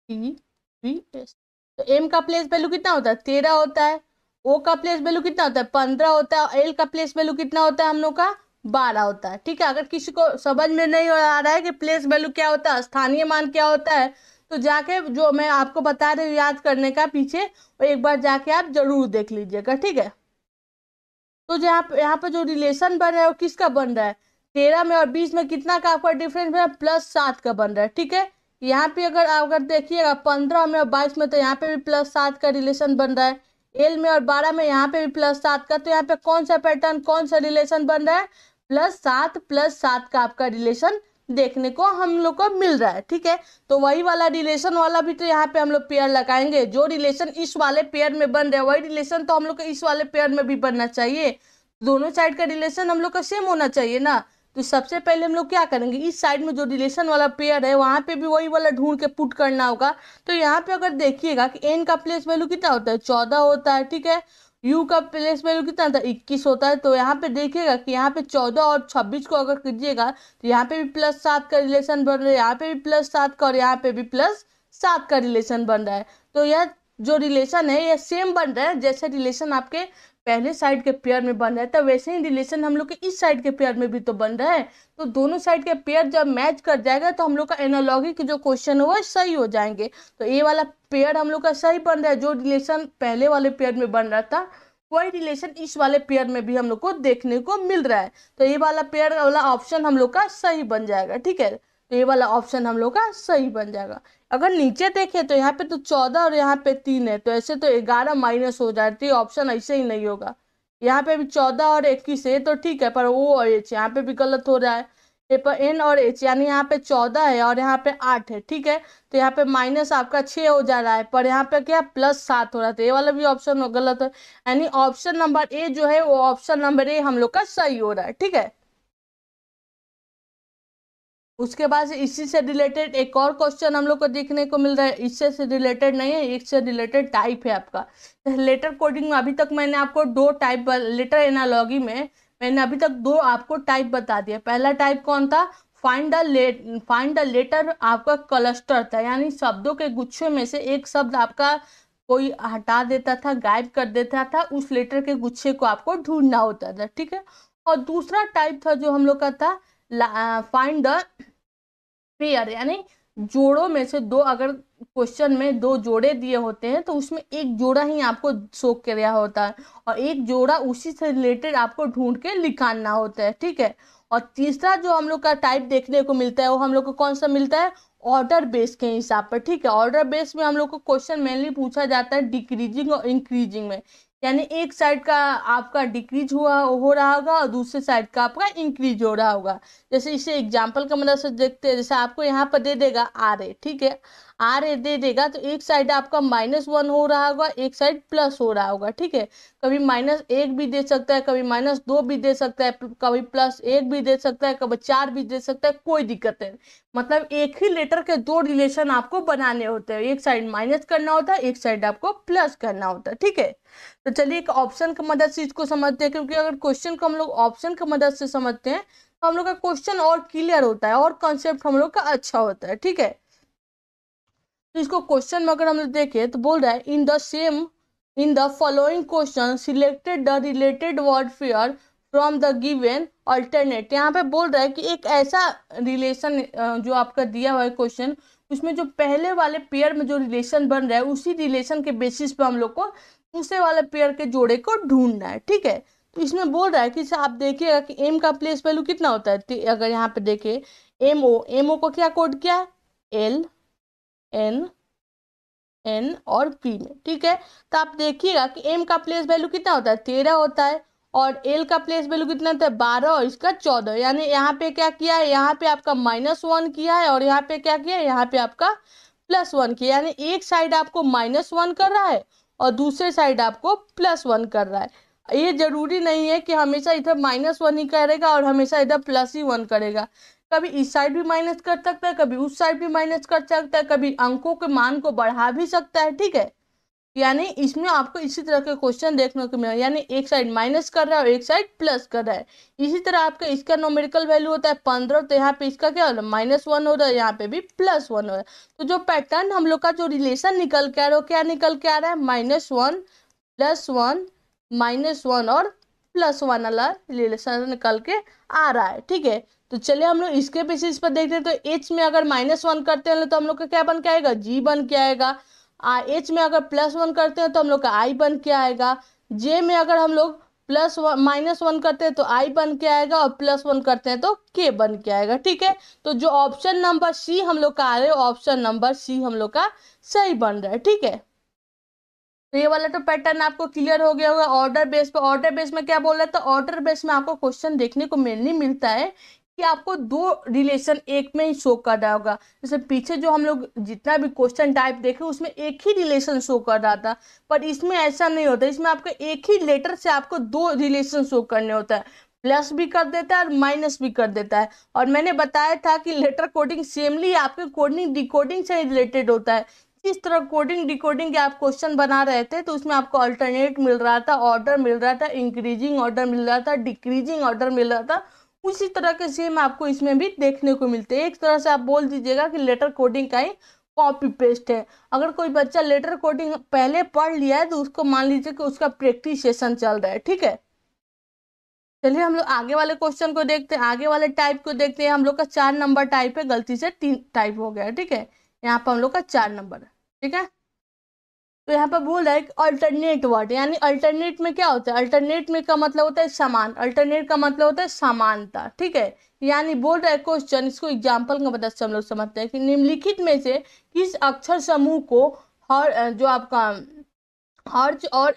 TVS। तो एम का प्लेस वैल्यू कितना होता है, 13 होता है। ओ का प्लेस वैल्यू कितना होता है, 15 होता है। एल का प्लेस वैल्यू कितना होता है हम लोग का, 12 होता है, ठीक है। अगर किसी को समझ में नहीं आ रहा है कि प्लेस वैल्यू क्या होता है, स्थानीय मान क्या होता है, तो जाके जो मैं आपको बता रही हूँ याद करने का पीछे, वो एक बार जाके आप जरूर देख लीजिएगा, ठीक है। तो जो यहाँ पे जो रिलेशन बन रहा है वो किसका बन रहा है, 13 में और 20 में कितना का आपका डिफरेंस बन रहा है, +7 का बन रहा है, ठीक है। यहाँ पे अगर देखिएगा 15 में और 22 में, तो यहाँ पे भी +7 का रिलेशन बन रहा है। एल में और 12 में यहाँ पे भी +7 का, तो यहाँ पे कौन सा पैटर्न, कौन सा रिलेशन बन रहा है, +7 का आपका रिलेशन देखने को हम लोग को मिल रहा है, ठीक है। तो वही वाला रिलेशन वाला भी तो यहाँ पे हम लोग पेयर लगाएंगे, जो रिलेशन इस वाले पेयर में बन रहा है वही रिलेशन तो हम लोग को इस वाले पेयर में भी बनना चाहिए। दोनों साइड का रिलेशन हम लोग का सेम होना चाहिए ना। तो सबसे पहले हम लोग क्या करेंगे, इस साइड में जो रिलेशन वाला पेयर है वहां पे भी वही वाला ढूंढ के पुट करना होगा। तो यहाँ पे अगर देखिएगा कि एन का प्लेस वैल्यू कितना होता है, 14 होता है, ठीक है। यू का प्लेस वैल्यू कितना होता है, 21 होता है। तो यहाँ पे देखिएगा कि यहाँ पे 14 और 26 को अगर कीजिएगा तो यहाँ पे भी +7 का रिलेशन बन रहा है, यहाँ पे भी +7 का, और यहाँ पे भी +7 का रिलेशन बन रहा है। तो यह जो रिलेशन है ये सेम बन रहा है, जैसे रिलेशन आपके पहले साइड के पेयर में बन रहा है, तो वैसे ही रिलेशन हम लोग के इस साइड के पेयर में भी तो बन रहा है। तो दोनों साइड के पेयर जब मैच कर जाएगा तो हम लोग का एनालॉगी के जो क्वेश्चन है वो सही हो जाएंगे। तो ये वाला पेयर हम लोग का सही बन रहा है, जो रिलेशन पहले वाले पेयर में बन रहा था वही रिलेशन इस वाले पेयर में भी हम लोग को देखने को मिल रहा है। तो ये वाला पेयर वाला ऑप्शन हम लोग का सही बन जाएगा, ठीक है। तो ये वाला ऑप्शन हम लोग का सही बन जाएगा। अगर नीचे देखें तो यहाँ पे तो 14 और यहाँ पे 3 है, तो ऐसे तो 11 माइनस हो जाती है, ऑप्शन ऐसे ही नहीं होगा। यहाँ पे भी 14 और 21 है तो ठीक है, पर ओ और एच यहाँ पे भी गलत हो रहा है। ये पर एन और एच, यानी यहाँ पे 14 है और यहाँ पे 8 है, ठीक है। तो यहाँ पे माइनस आपका 6 हो जा रहा है, पर यहाँ पे क्या +7 हो रहा था, ये वाला भी ऑप्शन गलत है। यानी ऑप्शन नंबर ए जो है वो ऑप्शन नंबर ए हम लोग का सही हो रहा है, ठीक है। उसके बाद इसी से रिलेटेड एक और क्वेश्चन हम लोग को देखने को मिल रहा है, इससे से रिलेटेड नहीं है, इससे रिलेटेड टाइप है आपका लेटर कोडिंग में। अभी तक मैंने आपको दो टाइप, लेटर एनालॉगी में मैंने अभी तक दो आपको टाइप बता दिया। पहला टाइप कौन था, फाइंड द लेटर आपका क्लस्टर था, यानी शब्दों के गुच्छे में से एक शब्द आपका कोई हटा देता था, गायब कर देता था, उस लेटर के गुच्छे को आपको ढूंढना होता था, ठीक है। और दूसरा टाइप था जो हम लोग का था फाइंड द पेयर, यानी जोड़ों में से दो, अगर क्वेश्चन में दो जोड़े दिए होते हैं तो उसमें एक जोड़ा ही आपको शो किया होता है और एक जोड़ा उसी से रिलेटेड आपको ढूंढ के निकालना होता है, ठीक है। और तीसरा जो हम लोग का टाइप देखने को मिलता है वो हम लोग को कौन सा मिलता है, ऑर्डर बेस के हिसाब पर, ठीक है। ऑर्डर बेस में हम लोग को क्वेश्चन मेनली पूछा जाता है डिक्रीजिंग और इंक्रीजिंग में, यानी एक साइड का आपका डिक्रीज हो रहा होगा और दूसरे साइड का आपका इंक्रीज हो रहा होगा। जैसे इसे एग्जाम्पल का मदद से देखते हैं, जैसे आपको यहाँ पर दे देगा RA, ठीक है, RA दे देगा तो एक साइड आपका -1 हो रहा होगा, एक साइड प्लस हो रहा होगा, ठीक है। कभी -1 भी दे सकता है, कभी -2 भी दे सकता है, कभी +1 भी दे सकता है, कभी 4 भी दे सकता है, कोई दिक्कत नहीं। मतलब एक ही लेटर के दो रिलेशन आपको बनाने होते हैं, एक साइड माइनस करना होता है, एक साइड आपको प्लस करना होता है, ठीक है। तो चलिए एक ऑप्शन की मदद से इसको समझते हैं, क्योंकि अगर क्वेश्चन को हम लोग ऑप्शन की मदद से समझते हैं तो हम लोग का क्वेश्चन और क्लियर होता है और कॉन्सेप्ट हम लोग का अच्छा होता है, ठीक है। तो इसको क्वेश्चन में अगर हम लोग देखें तो बोल रहा है in the following question selected the related word pair from the given alternate. यहाँ पे बोल रहा है कि एक ऐसा रिलेशन जो आपका दिया हुआ है क्वेश्चन, उसमें जो पहले वाले पेयर में जो रिलेशन बन रहा है उसी रिलेशन के बेसिस पे हम लोग को दूसरे वाले पेयर के जोड़े को ढूंढना है, ठीक है। तो इसमें बोल रहा है कि आप देखिएगा कि एम का प्लेस वैल्यू कितना होता है, अगर यहाँ पे देखे एमओ को क्या कोड किया है, LN एन और पी में, ठीक है। तो आप देखिएगा कि एम का प्लेस वैल्यू कितना होता है, 13 होता है, और एल का प्लेस वैल्यू कितना होता है, 12, और इसका 14। यानी यहाँ पे क्या किया है, यहाँ पे आपका -1 किया है, और यहाँ पे क्या किया है, यहाँ पे आपका +1 किया। यानी एक साइड आपको -1 कर रहा है और दूसरे साइड आपको +1 कर रहा है। ये जरूरी नहीं है कि हमेशा इधर -1 ही करेगा और हमेशा इधर +1 करेगा। कभी इस साइड भी माइनस कर सकता है, कभी उस साइड भी माइनस कर सकता है, कभी अंकों के मान को बढ़ा भी सकता है, ठीक है। यानी इसमें आपको इसी तरह के क्वेश्चन देखने को मिला, यानी एक साइड माइनस कर रहा है और एक साइड प्लस कर रहा है। इसी तरह आपका इसका न्यूमेरिकल वैल्यू होता है 15, तो यहाँ पे इसका क्या हो रहा है, -1 हो रहा है, यहाँ पे भी +1 हो रहा है। तो जो पैटर्न हम लोग का जो रिलेशन निकल के आ रहा है, वो क्या निकल के आ रहा है, -1 +1 -1 और +1 वाला रिलेशन निकल के आ रहा है, ठीक है। तो चलिए हम लोग इसके बेसिस पर देखते हैं। तो एच में अगर -1 करते हैं तो हम लोग का क्या बन के आएगा, जी बन के आएगा। एच में अगर +1 करते हैं तो हम लोग का आई बन के आएगा। जे में अगर हम लोग -1 करते हैं तो आई बन के आएगा, और +1 करते हैं तो के बन के आएगा, ठीक है। तो जो ऑप्शन नंबर सी हम लोग का आ रहा है, ऑप्शन नंबर सी हम लोग का सही बन रहा है, ठीक है। तो ये वाला तो पैटर्न आपको क्लियर हो गया होगा। ऑर्डर बेस पे, ऑर्डर बेस में क्या बोल रहा है, तो ऑर्डर बेस में आपको क्वेश्चन देखने को मेनली मिलता है कि आपको दो रिलेशन एक में ही शो कर रहा होगा। जैसे पीछे जो हम लोग जितना भी क्वेश्चन टाइप देखे उसमें एक ही रिलेशन शो कर रहा था, पर इसमें ऐसा नहीं होता। इसमें आपको एक ही लेटर से आपको दो रिलेशन शो करने होता है, प्लस भी कर देता है और माइनस भी कर देता है। और मैंने बताया था कि लेटर कोडिंग सेमली आपके कोडिंग डिकोडिंग से रिलेटेड होता है। इस तरह कोडिंग डिकोडिंग के आप क्वेश्चन बना रहे थे तो उसमें आपको अल्टरनेट मिल रहा था, ऑर्डर मिल रहा था, इंक्रीजिंग ऑर्डर मिल रहा था, डिक्रीजिंग ऑर्डर मिल रहा था। उसी तरह के सेम आपको इसमें भी देखने को मिलते हैं। एक तरह से आप बोल दीजिएगा कि लेटर कोडिंग का ही कॉपी पेस्ट है। अगर कोई बच्चा लेटर कोडिंग पहले पढ़ लिया है तो उसको मान लीजिए कि उसका प्रैक्टिस सेशन चल रहा है, ठीक है। चलिए हम लोग आगे वाले क्वेश्चन को देखते हैं, आगे वाले टाइप को देखते हैं। हम लोग का 4 नंबर टाइप है, गलती से 3 टाइप हो गया है, ठीक है। यहाँ पर हम लोग का 4 नंबर है, ठीक है। तो यहाँ पर बोल रहा है कि अल्टरनेट वर्ड, यानी अल्टरनेट में क्या होता है, अल्टरनेट में का मतलब होता है समान, अल्टरनेट का मतलब होता है समानता, ठीक है। यानी बोल रहा है क्वेश्चन, इसको एग्जाम्पल की मदद से हम लोग समझते हैं कि निम्नलिखित में से किस अक्षर समूह को हर जो आपका हर्ज और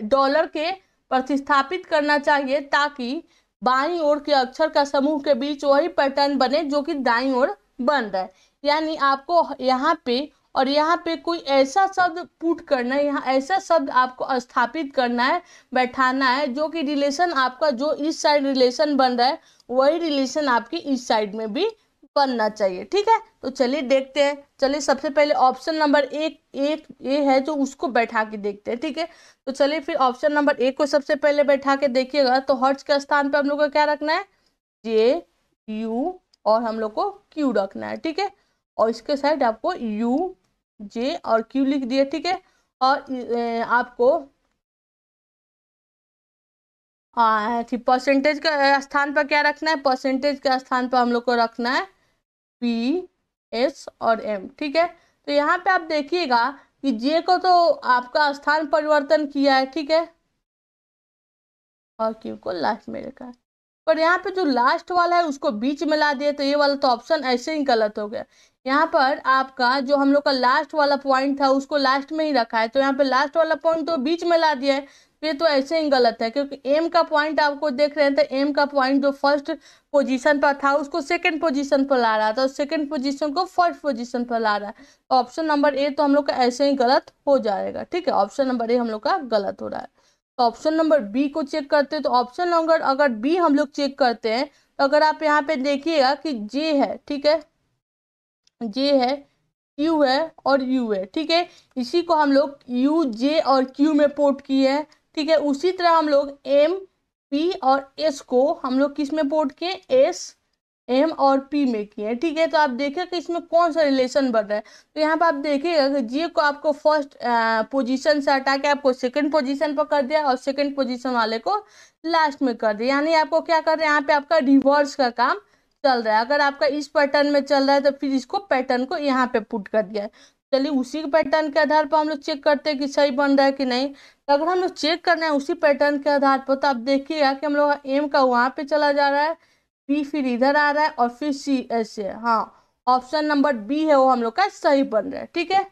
डॉलर के प्रतिस्थापित करना चाहिए ताकि बाईं ओर के अक्षर का समूह के बीच वही पैटर्न बने जो कि दाईं ओर बन रहा है। यानी आपको यहाँ पे और यहाँ पे कोई ऐसा शब्द पुट करना है, यहाँ ऐसा शब्द आपको स्थापित करना है, बैठाना है, जो कि रिलेशन आपका जो इस साइड रिलेशन बन रहा है वही रिलेशन आपकी इस साइड में भी बनना चाहिए, ठीक है। तो चलिए देखते हैं। चलिए सबसे पहले ऑप्शन नंबर एक एक ये है जो उसको बैठा के देखते हैं, ठीक है। तो चलिए फिर ऑप्शन नंबर एक को सबसे पहले बैठा के देखिएगा। तो हर्ट्ज के स्थान पे हम लोग को क्या रखना है, जे यू, और हम लोग को क्यू रखना है, ठीक है। और इसके साइड आपको यू जे और क्यू लिख दिए, ठीक है। और आपको कि परसेंटेज के स्थान पर क्या रखना है, परसेंटेज के स्थान पर हम लोग को रखना है पी एस और एम, ठीक है। तो यहाँ पे आप देखिएगा कि जे को तो आपका स्थान परिवर्तन किया है, ठीक है, और क्यू को लास्ट में रखा है। पर यहाँ पे जो लास्ट वाला है उसको बीच में ला दिया, तो ये वाला तो ऑप्शन ऐसे ही गलत हो गया। यहाँ पर आपका जो हम लोग का लास्ट वाला पॉइंट था उसको लास्ट में ही रखा है, तो यहाँ पे लास्ट वाला पॉइंट तो बीच में ला दिया है। ये तो ऐसे ही गलत है, क्योंकि एम का पॉइंट आपको देख रहे थे, एम का पॉइंट जो फर्स्ट पोजीशन पर था उसको सेकंड पोजीशन पर ला रहा था, सेकंड पोजीशन को फर्स्ट पोजीशन पर ला रहा है। तो ऑप्शन नंबर ए तो हम लोग का ऐसे ही गलत हो जाएगा, ठीक है। ऑप्शन नंबर ए हम लोग का गलत हो रहा है। तो ऑप्शन नंबर बी को चेक करते हैं। तो ऑप्शन नंबर अगर बी हम लोग चेक करते हैं तो अगर आप यहाँ पे देखिएगा कि जे है, ठीक है, जे है, क्यू है और यू है, ठीक है। इसी को हम लोग यू जे और क्यू में पोर्ट किए हैं, ठीक है। उसी तरह हम लोग एम पी और एस को हम लोग किस में पोर्ट किए, एस एम और पी में किए, ठीक है। तो आप देखिए कि इसमें कौन सा रिलेशन बन रहा है। तो यहाँ पे आप देखिएगा कि जे को आपको फर्स्ट पोजीशन से हटा के आपको सेकंड पोजीशन पर कर दिया और सेकंड पोजीशन वाले को लास्ट में कर दिया। यानी आपको क्या कर रहे हैं, यहाँ पे आपका रिवर्स का काम चल रहा है। अगर आपका इस पैटर्न में चल रहा है तो फिर इसको पैटर्न को यहाँ पे पुट कर दिया है। चलिए उसी पैटर्न के आधार पर हम लोग चेक करते हैं कि सही बन रहा है कि नहीं। तो अगर हम लोग चेक कर रहे हैं उसी पैटर्न के आधार पर तो आप देखिएगा कि हम लोग एम का वहां पे चला जा रहा है, बी फिर इधर आ रहा है और फिर सी ऐसे है। हाँ, ऑप्शन नंबर बी है वो हम लोग का सही बन रहा है, ठीक है।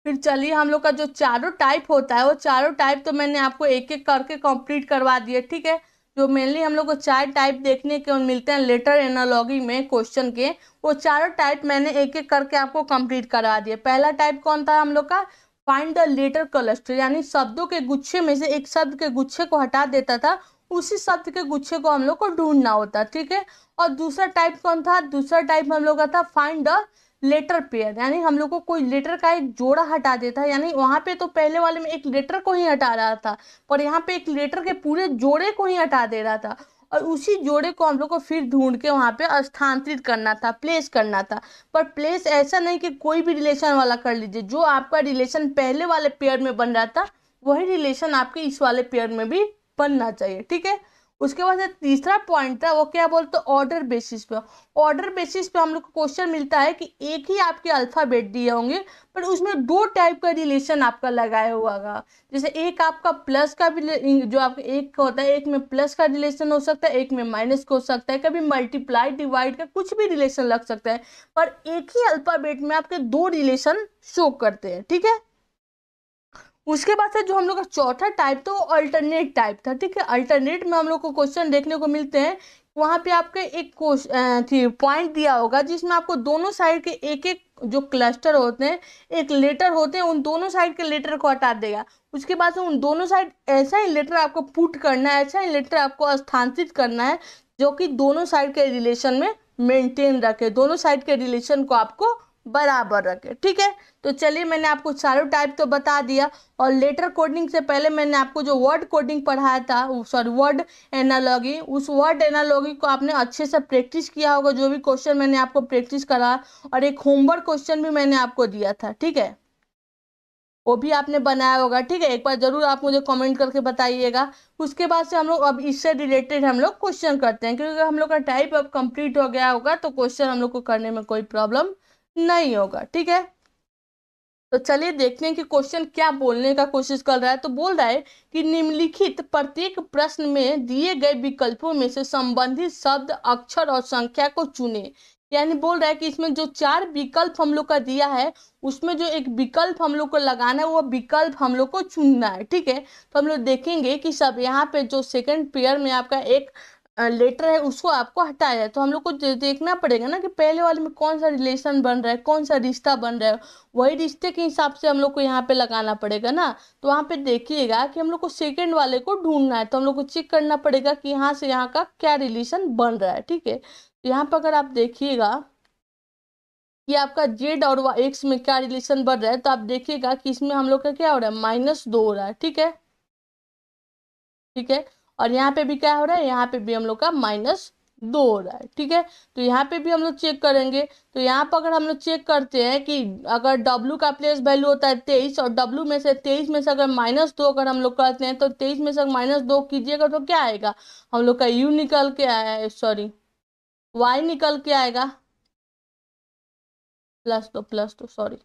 फिर चलिए हम लोग का जो चारों टाइप होता है वो चारों टाइप तो मैंने आपको एक एक करके कंप्लीट करवा दिए, ठीक है। जो मेनली हम लोग को चार टाइप देखने के मिलते हैं लेटर एनालॉगी में क्वेश्चन के, वो चारों टाइप मैंने एक एक करके आपको कंप्लीट करवा दिए। पहला टाइप कौन था हम लोग का, फाइंड द लेटर क्लस्टर, यानी शब्दों के गुच्छे में से एक शब्द के गुच्छे को हटा देता था, उसी शब्द के गुच्छे को हम लोग को ढूंढना होता, ठीक है। और दूसरा टाइप कौन था, दूसरा टाइप हम लोग का था फाइंड द लेटर पेयर, यानी हम लोग को कोई लेटर का एक जोड़ा हटा देता है, यानी वहां पे तो पहले वाले में एक लेटर को ही हटा रहा था, पर यहाँ पे एक लेटर के पूरे जोड़े को ही हटा दे रहा था, और उसी जोड़े को हम लोग को फिर ढूंढ के वहां पे स्थानांतरित करना था, प्लेस करना था। पर प्लेस ऐसा नहीं कि कोई भी रिलेशन वाला कर लीजिए, जो आपका रिलेशन पहले वाले पेयर में बन रहा था वही रिलेशन आपके इस वाले पेयर में भी बनना चाहिए, ठीक है। उसके बाद तीसरा पॉइंट था वो क्या बोलते ऑर्डर बेसिस पे। ऑर्डर बेसिस पे हम लोग को क्वेश्चन मिलता है कि एक ही आपके अल्फाबेट दिए होंगे पर उसमें दो टाइप का रिलेशन आपका लगाया हुआ होगा। जैसे एक आपका प्लस का भी, जो आपका एक का होता है, एक में प्लस का रिलेशन हो सकता है, एक में माइनस का हो सकता है, कभी मल्टीप्लाई डिवाइड का कुछ भी रिलेशन लग सकता है, पर एक ही अल्फाबेट में आपके दो रिलेशन शो करते हैं, ठीक है। उसके बाद से जो हम लोग का चौथा टाइप था वो अल्टरनेट टाइप था, ठीक है। अल्टरनेट में हम लोग को क्वेश्चन देखने को मिलते हैं, वहां पे आपके एक पॉइंट दिया होगा जिसमें आपको दोनों साइड के एक एक जो क्लस्टर होते हैं, एक लेटर होते हैं, उन दोनों साइड के लेटर को हटा देगा। उसके बाद से उन दोनों साइड ऐसा ही लेटर आपको पुट करना है, ऐसा ही लेटर आपको स्थानांतरित करना है जो कि दोनों साइड के रिलेशन में मेंटेन रखे, दोनों साइड के रिलेशन को आपको बराबर रखे, ठीक है। तो चलिए मैंने आपको चारों टाइप तो बता दिया, और लेटर कोडिंग से पहले मैंने आपको जो वर्ड कोडिंग पढ़ाया था, सॉरी वर्ड एनालॉगी, उस वर्ड एनालॉगी को आपने अच्छे से प्रैक्टिस किया होगा, जो भी क्वेश्चन मैंने आपको प्रैक्टिस करा, और एक होमवर्क क्वेश्चन भी मैंने आपको दिया था, ठीक है, वो भी आपने बनाया होगा, ठीक है। एक बार जरूर आप मुझे कमेंट करके बताइएगा। उसके बाद से हम लोग अब इससे रिलेटेड हम लोग क्वेश्चन करते हैं, क्योंकि हम लोग का टाइप अब कंप्लीट हो गया होगा तो क्वेश्चन हम लोग को करने में कोई प्रॉब्लम नहीं होगा, ठीक है। तो चलिए देखते हैं कि क्वेश्चन क्या बोलने का कोशिश कर रहा है। तो बोल रहा है कि निम्नलिखित प्रत्येक प्रश्न में दिए गए विकल्पों में से संबंधित शब्द, अक्षर और संख्या को चुने। यानी बोल रहा है कि इसमें जो चार विकल्प हम लोग का दिया है उसमें जो एक विकल्प हम लोग को लगाना है वो विकल्प हम लोग को चुनना है, ठीक है। तो हम लोग देखेंगे कि सब यहाँ पे जो सेकंड पेयर में आपका एक लेटर है उसको आपको हटाया है, तो हम लोग को देखना पड़ेगा ना कि पहले वाले में कौन सा रिलेशन बन रहा है, कौन सा रिश्ता बन रहा है, वही रिश्ते के हिसाब से हम लोग को यहाँ पे लगाना पड़ेगा ना। तो वहाँ पे देखिएगा कि हम लोग को सेकंड वाले को ढूंढना है, तो हम लोग को चेक करना पड़ेगा कि यहाँ से यहाँ का क्या रिलेशन बन रहा है, ठीक है। तो यहाँ पर अगर आप देखिएगा कि आपका जेड और एक्स में क्या रिलेशन बन रहा है, तो आप देखिएगा कि इसमें हम लोग का क्या हो रहा है, -2 हो रहा है, ठीक है, ठीक है। और यहाँ पे भी क्या हो रहा है, यहाँ पे भी हम लोग का -2 हो रहा है, ठीक है। तो यहाँ पे भी हम लोग चेक करेंगे, तो यहाँ पर अगर हम लोग चेक करते हैं कि अगर W का प्लेस वैल्यू होता है 23, और W में से 23 में से अगर -2 अगर हम लोग करते हैं तो 23 में से -2 कीजिएगा तो क्या आएगा, हम लोग का U निकल के आया, सॉरी Y निकल के आएगा, +2 सॉरी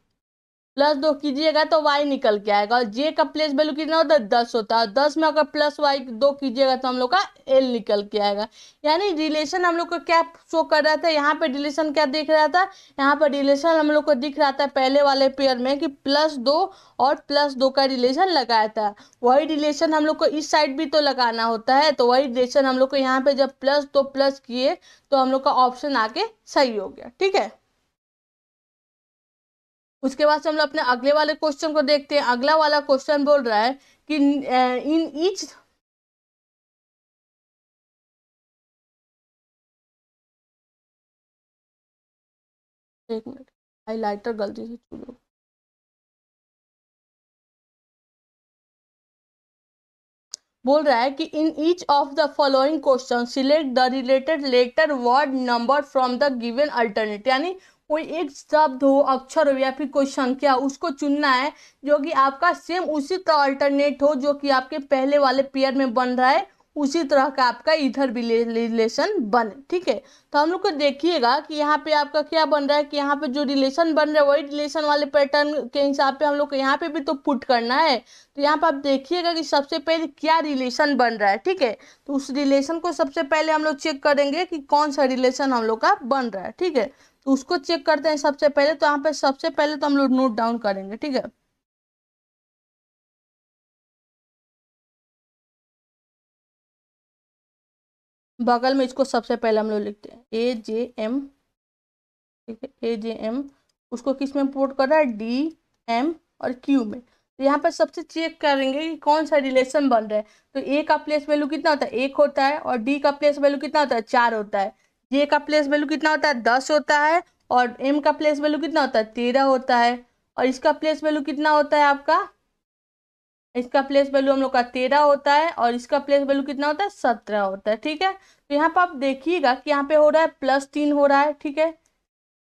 +2 कीजिएगा तो y निकल के आएगा, और j का प्लेस वैल्यू कितना होता है 10 होता है, 10 में अगर +y2 कीजिएगा तो हम लोग का l निकल के आएगा। यानी रिलेशन हम लोग को क्या शो कर रहा था, यहाँ पे रिलेशन क्या दिख रहा था, यहाँ पर रिलेशन हम लोग को दिख रहा था पहले वाले पेयर में कि +2 और +2 का रिलेशन लगाया था, वही रिलेशन हम लोग को इस साइड भी तो लगाना होता है, तो वही रिलेशन हम लोग को यहाँ पे जब +2 प्लस किए तो हम लोग का ऑप्शन आके सही हो गया, ठीक है। उसके बाद से हम लोग अपने अगले वाले क्वेश्चन को देखते हैं। अगला वाला क्वेश्चन बोल रहा है कि इन ईच, एक मिनट, हाइलाइटर गलती से चुनो, बोल रहा है कि in each of the following question select the related letter word number from the given alternate, यानी कोई एक शब्द हो, अक्षर हो या फिर कोई संख्या, उसको चुनना है जो कि आपका सेम उसी तरह अल्टरनेट हो जो कि आपके पहले वाले पेयर में बन रहा है, उसी तरह का आपका इधर भी रिलेशन बने, ठीक है। तो हम लोग को देखिएगा कि यहाँ पे आपका क्या बन रहा है कि यहाँ पे जो रिलेशन बन रहा है वही रिलेशन वाले पैटर्न के हिसाब पे हम लोग को यहाँ पे भी तो पुट करना है। तो यहाँ पे आप देखिएगा कि सबसे पहले क्या रिलेशन बन रहा है, ठीक है। तो उस रिलेशन को सबसे पहले हम लोग चेक करेंगे कि कौन सा रिलेशन हम लोग का बन रहा है, ठीक है। तो उसको चेक करते हैं सबसे पहले, तो यहाँ पे सबसे पहले तो हम लोग नोट डाउन करेंगे, ठीक है। बगल में इसको सबसे पहले हम लोग लिखते हैं AJM, ठीक है, AJM। उसको किस में पुट कर रहा है, DM और Q में। तो यहाँ पर सबसे चेक करेंगे कि कौन सा रिलेशन बन रहा है। तो A का प्लेस वैल्यू कितना होता है, 1 होता है, और D का प्लेस वैल्यू कितना होता है, 4 होता है। J का प्लेस वैल्यू कितना होता है, 10 होता है, और M का प्लेस वैल्यू कितना होता है, 13 होता है। और इसका प्लेस वैल्यू कितना होता है आपका, इसका प्लेस वैल्यू हम लोग का 13 होता है, और इसका प्लेस वैल्यू कितना होता है, 17 होता है, ठीक है। तो यहाँ पर आप देखिएगा कि यहाँ पे हो रहा है +3 हो रहा है, ठीक है।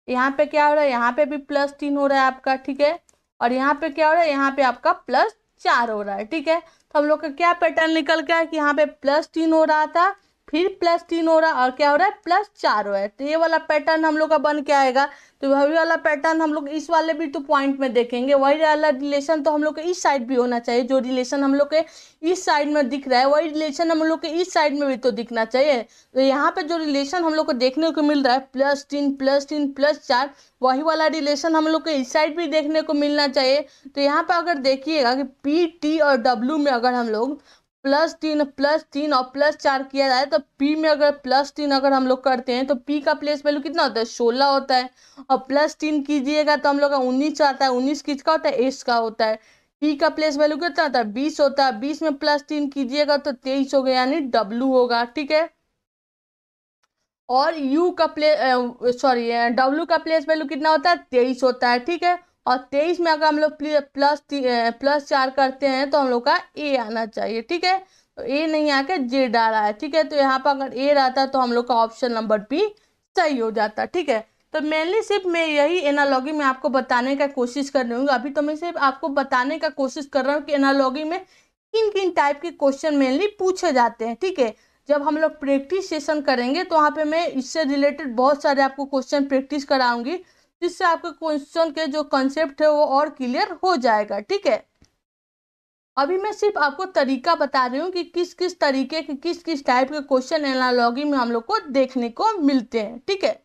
यहाँ पे क्या हो रहा है, यहाँ पे भी +3 हो रहा है आपका, ठीक है। और यहाँ पे क्या हो रहा है, यहाँ पे आपका +4 हो रहा है, ठीक है। तो हम लोग का क्या पैटर्न निकल गया है कि यहाँ पे +3 हो रहा था, फिर +3 हो रहा है, और क्या हो रहा है, +4 हो रहा है। तो ये वाला पैटर्न हम लोग का बन के आएगा। तो वही वाला पैटर्न हम लोग इस वाले भी तो पॉइंट में देखेंगे, वही वाला रिलेशन तो हम लोग के इस साइड भी होना चाहिए। जो रिलेशन हम लोग के इस साइड में दिख रहा है, वही रिलेशन हम लोग के इस साइड में भी तो दिखना चाहिए। तो यहाँ पे जो रिलेशन हम लोग को देखने को मिल रहा है, +3 +3 +4, वही वाला रिलेशन हम लोग को इस साइड भी देखने को मिलना चाहिए। तो यहाँ पे अगर देखिएगा कि P, T और W में अगर हम लोग +3 और +4 किया जाए, तो P में अगर +3 अगर हम लोग करते हैं तो P का प्लेस वैल्यू कितना होता है, 16 होता है। और +3 कीजिएगा तो हम लोग का 19 आता है। 19 किसका होता है, S का होता है। T का प्लेस वैल्यू कितना होता है, 20 होता है। 20 में +3 कीजिएगा तो 23 हो गया, यानी W होगा, ठीक है। और U का W का प्लेस वैल्यू कितना होता है, 23 होता है, ठीक है। और 23 में अगर हम लोग +4 करते हैं तो हम लोग का A आना चाहिए, ठीक है। तो A नहीं आके J डाला है, ठीक है। तो यहाँ पर अगर A रहता तो हम लोग का ऑप्शन नंबर B सही हो जाता, ठीक है। तो मेनली सिर्फ मैं यही एनालॉगी में आपको बताने का कोशिश कर रही हूँ। अभी तो मैं सिर्फ आपको बताने का कोशिश कर रहा हूँ कि एनालॉगी में किन किन टाइप के क्वेश्चन मेनली पूछे जाते हैं, ठीक है। जब हम लोग प्रैक्टिस सेशन करेंगे तो वहाँ पे मैं इससे रिलेटेड बहुत सारे आपको क्वेश्चन प्रैक्टिस कराऊंगी, जिससे आपके क्वेश्चन के जो कंसेप्ट है वो और क्लियर हो जाएगा, ठीक है। अभी मैं सिर्फ आपको तरीका बता रही हूँ कि किस किस तरीके के किस किस टाइप के क्वेश्चन एनालॉगी में हम लोग को देखने को मिलते हैं, ठीक है।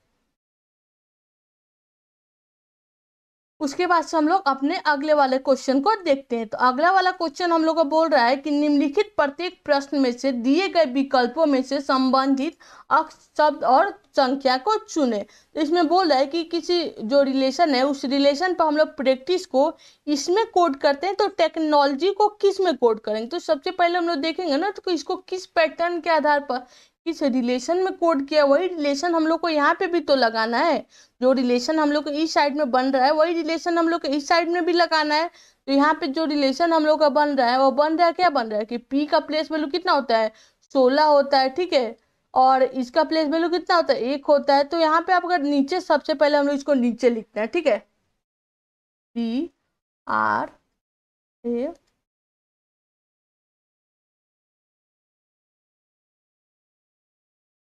उसके बाद से हम लोग अपने अगले वाले क्वेश्चन को देखते हैं। तो अगला वाला क्वेश्चन हम लोग को बोल रहा है कि निम्नलिखित प्रत्येक प्रश्न में से दिए गए विकल्पों में से संबंधित अक्षर, शब्द और संख्या को चुने। तो इसमें बोल रहा है कि किसी जो रिलेशन है उस रिलेशन पर हम लोग प्रैक्टिस को इसमें कोड करते हैं, तो टेक्नोलॉजी को किस में कोड करेंगे। तो सबसे पहले हम लोग देखेंगे ना, तो इसको किस पैटर्न के आधार पर किस रिलेशन में कोड किया, वही रिलेशन हम लोग को यहाँ पे भी तो लगाना है। जो रिलेशन हम लोग को इस साइड में बन रहा है वही रिलेशन हम लोग को इस साइड में भी लगाना है। तो यहाँ पे जो रिलेशन हम लोग का बन रहा है वो बन रहा है, क्या बन रहा है कि P का प्लेस वैल्यू कितना होता है, 16 होता है, ठीक है। और इसका प्लेस वैल्यू कितना होता है, 1 होता है। तो यहाँ पे आप अगर नीचे सबसे पहले हम लोग इसको नीचे लिखते हैं, ठीक है। CRA,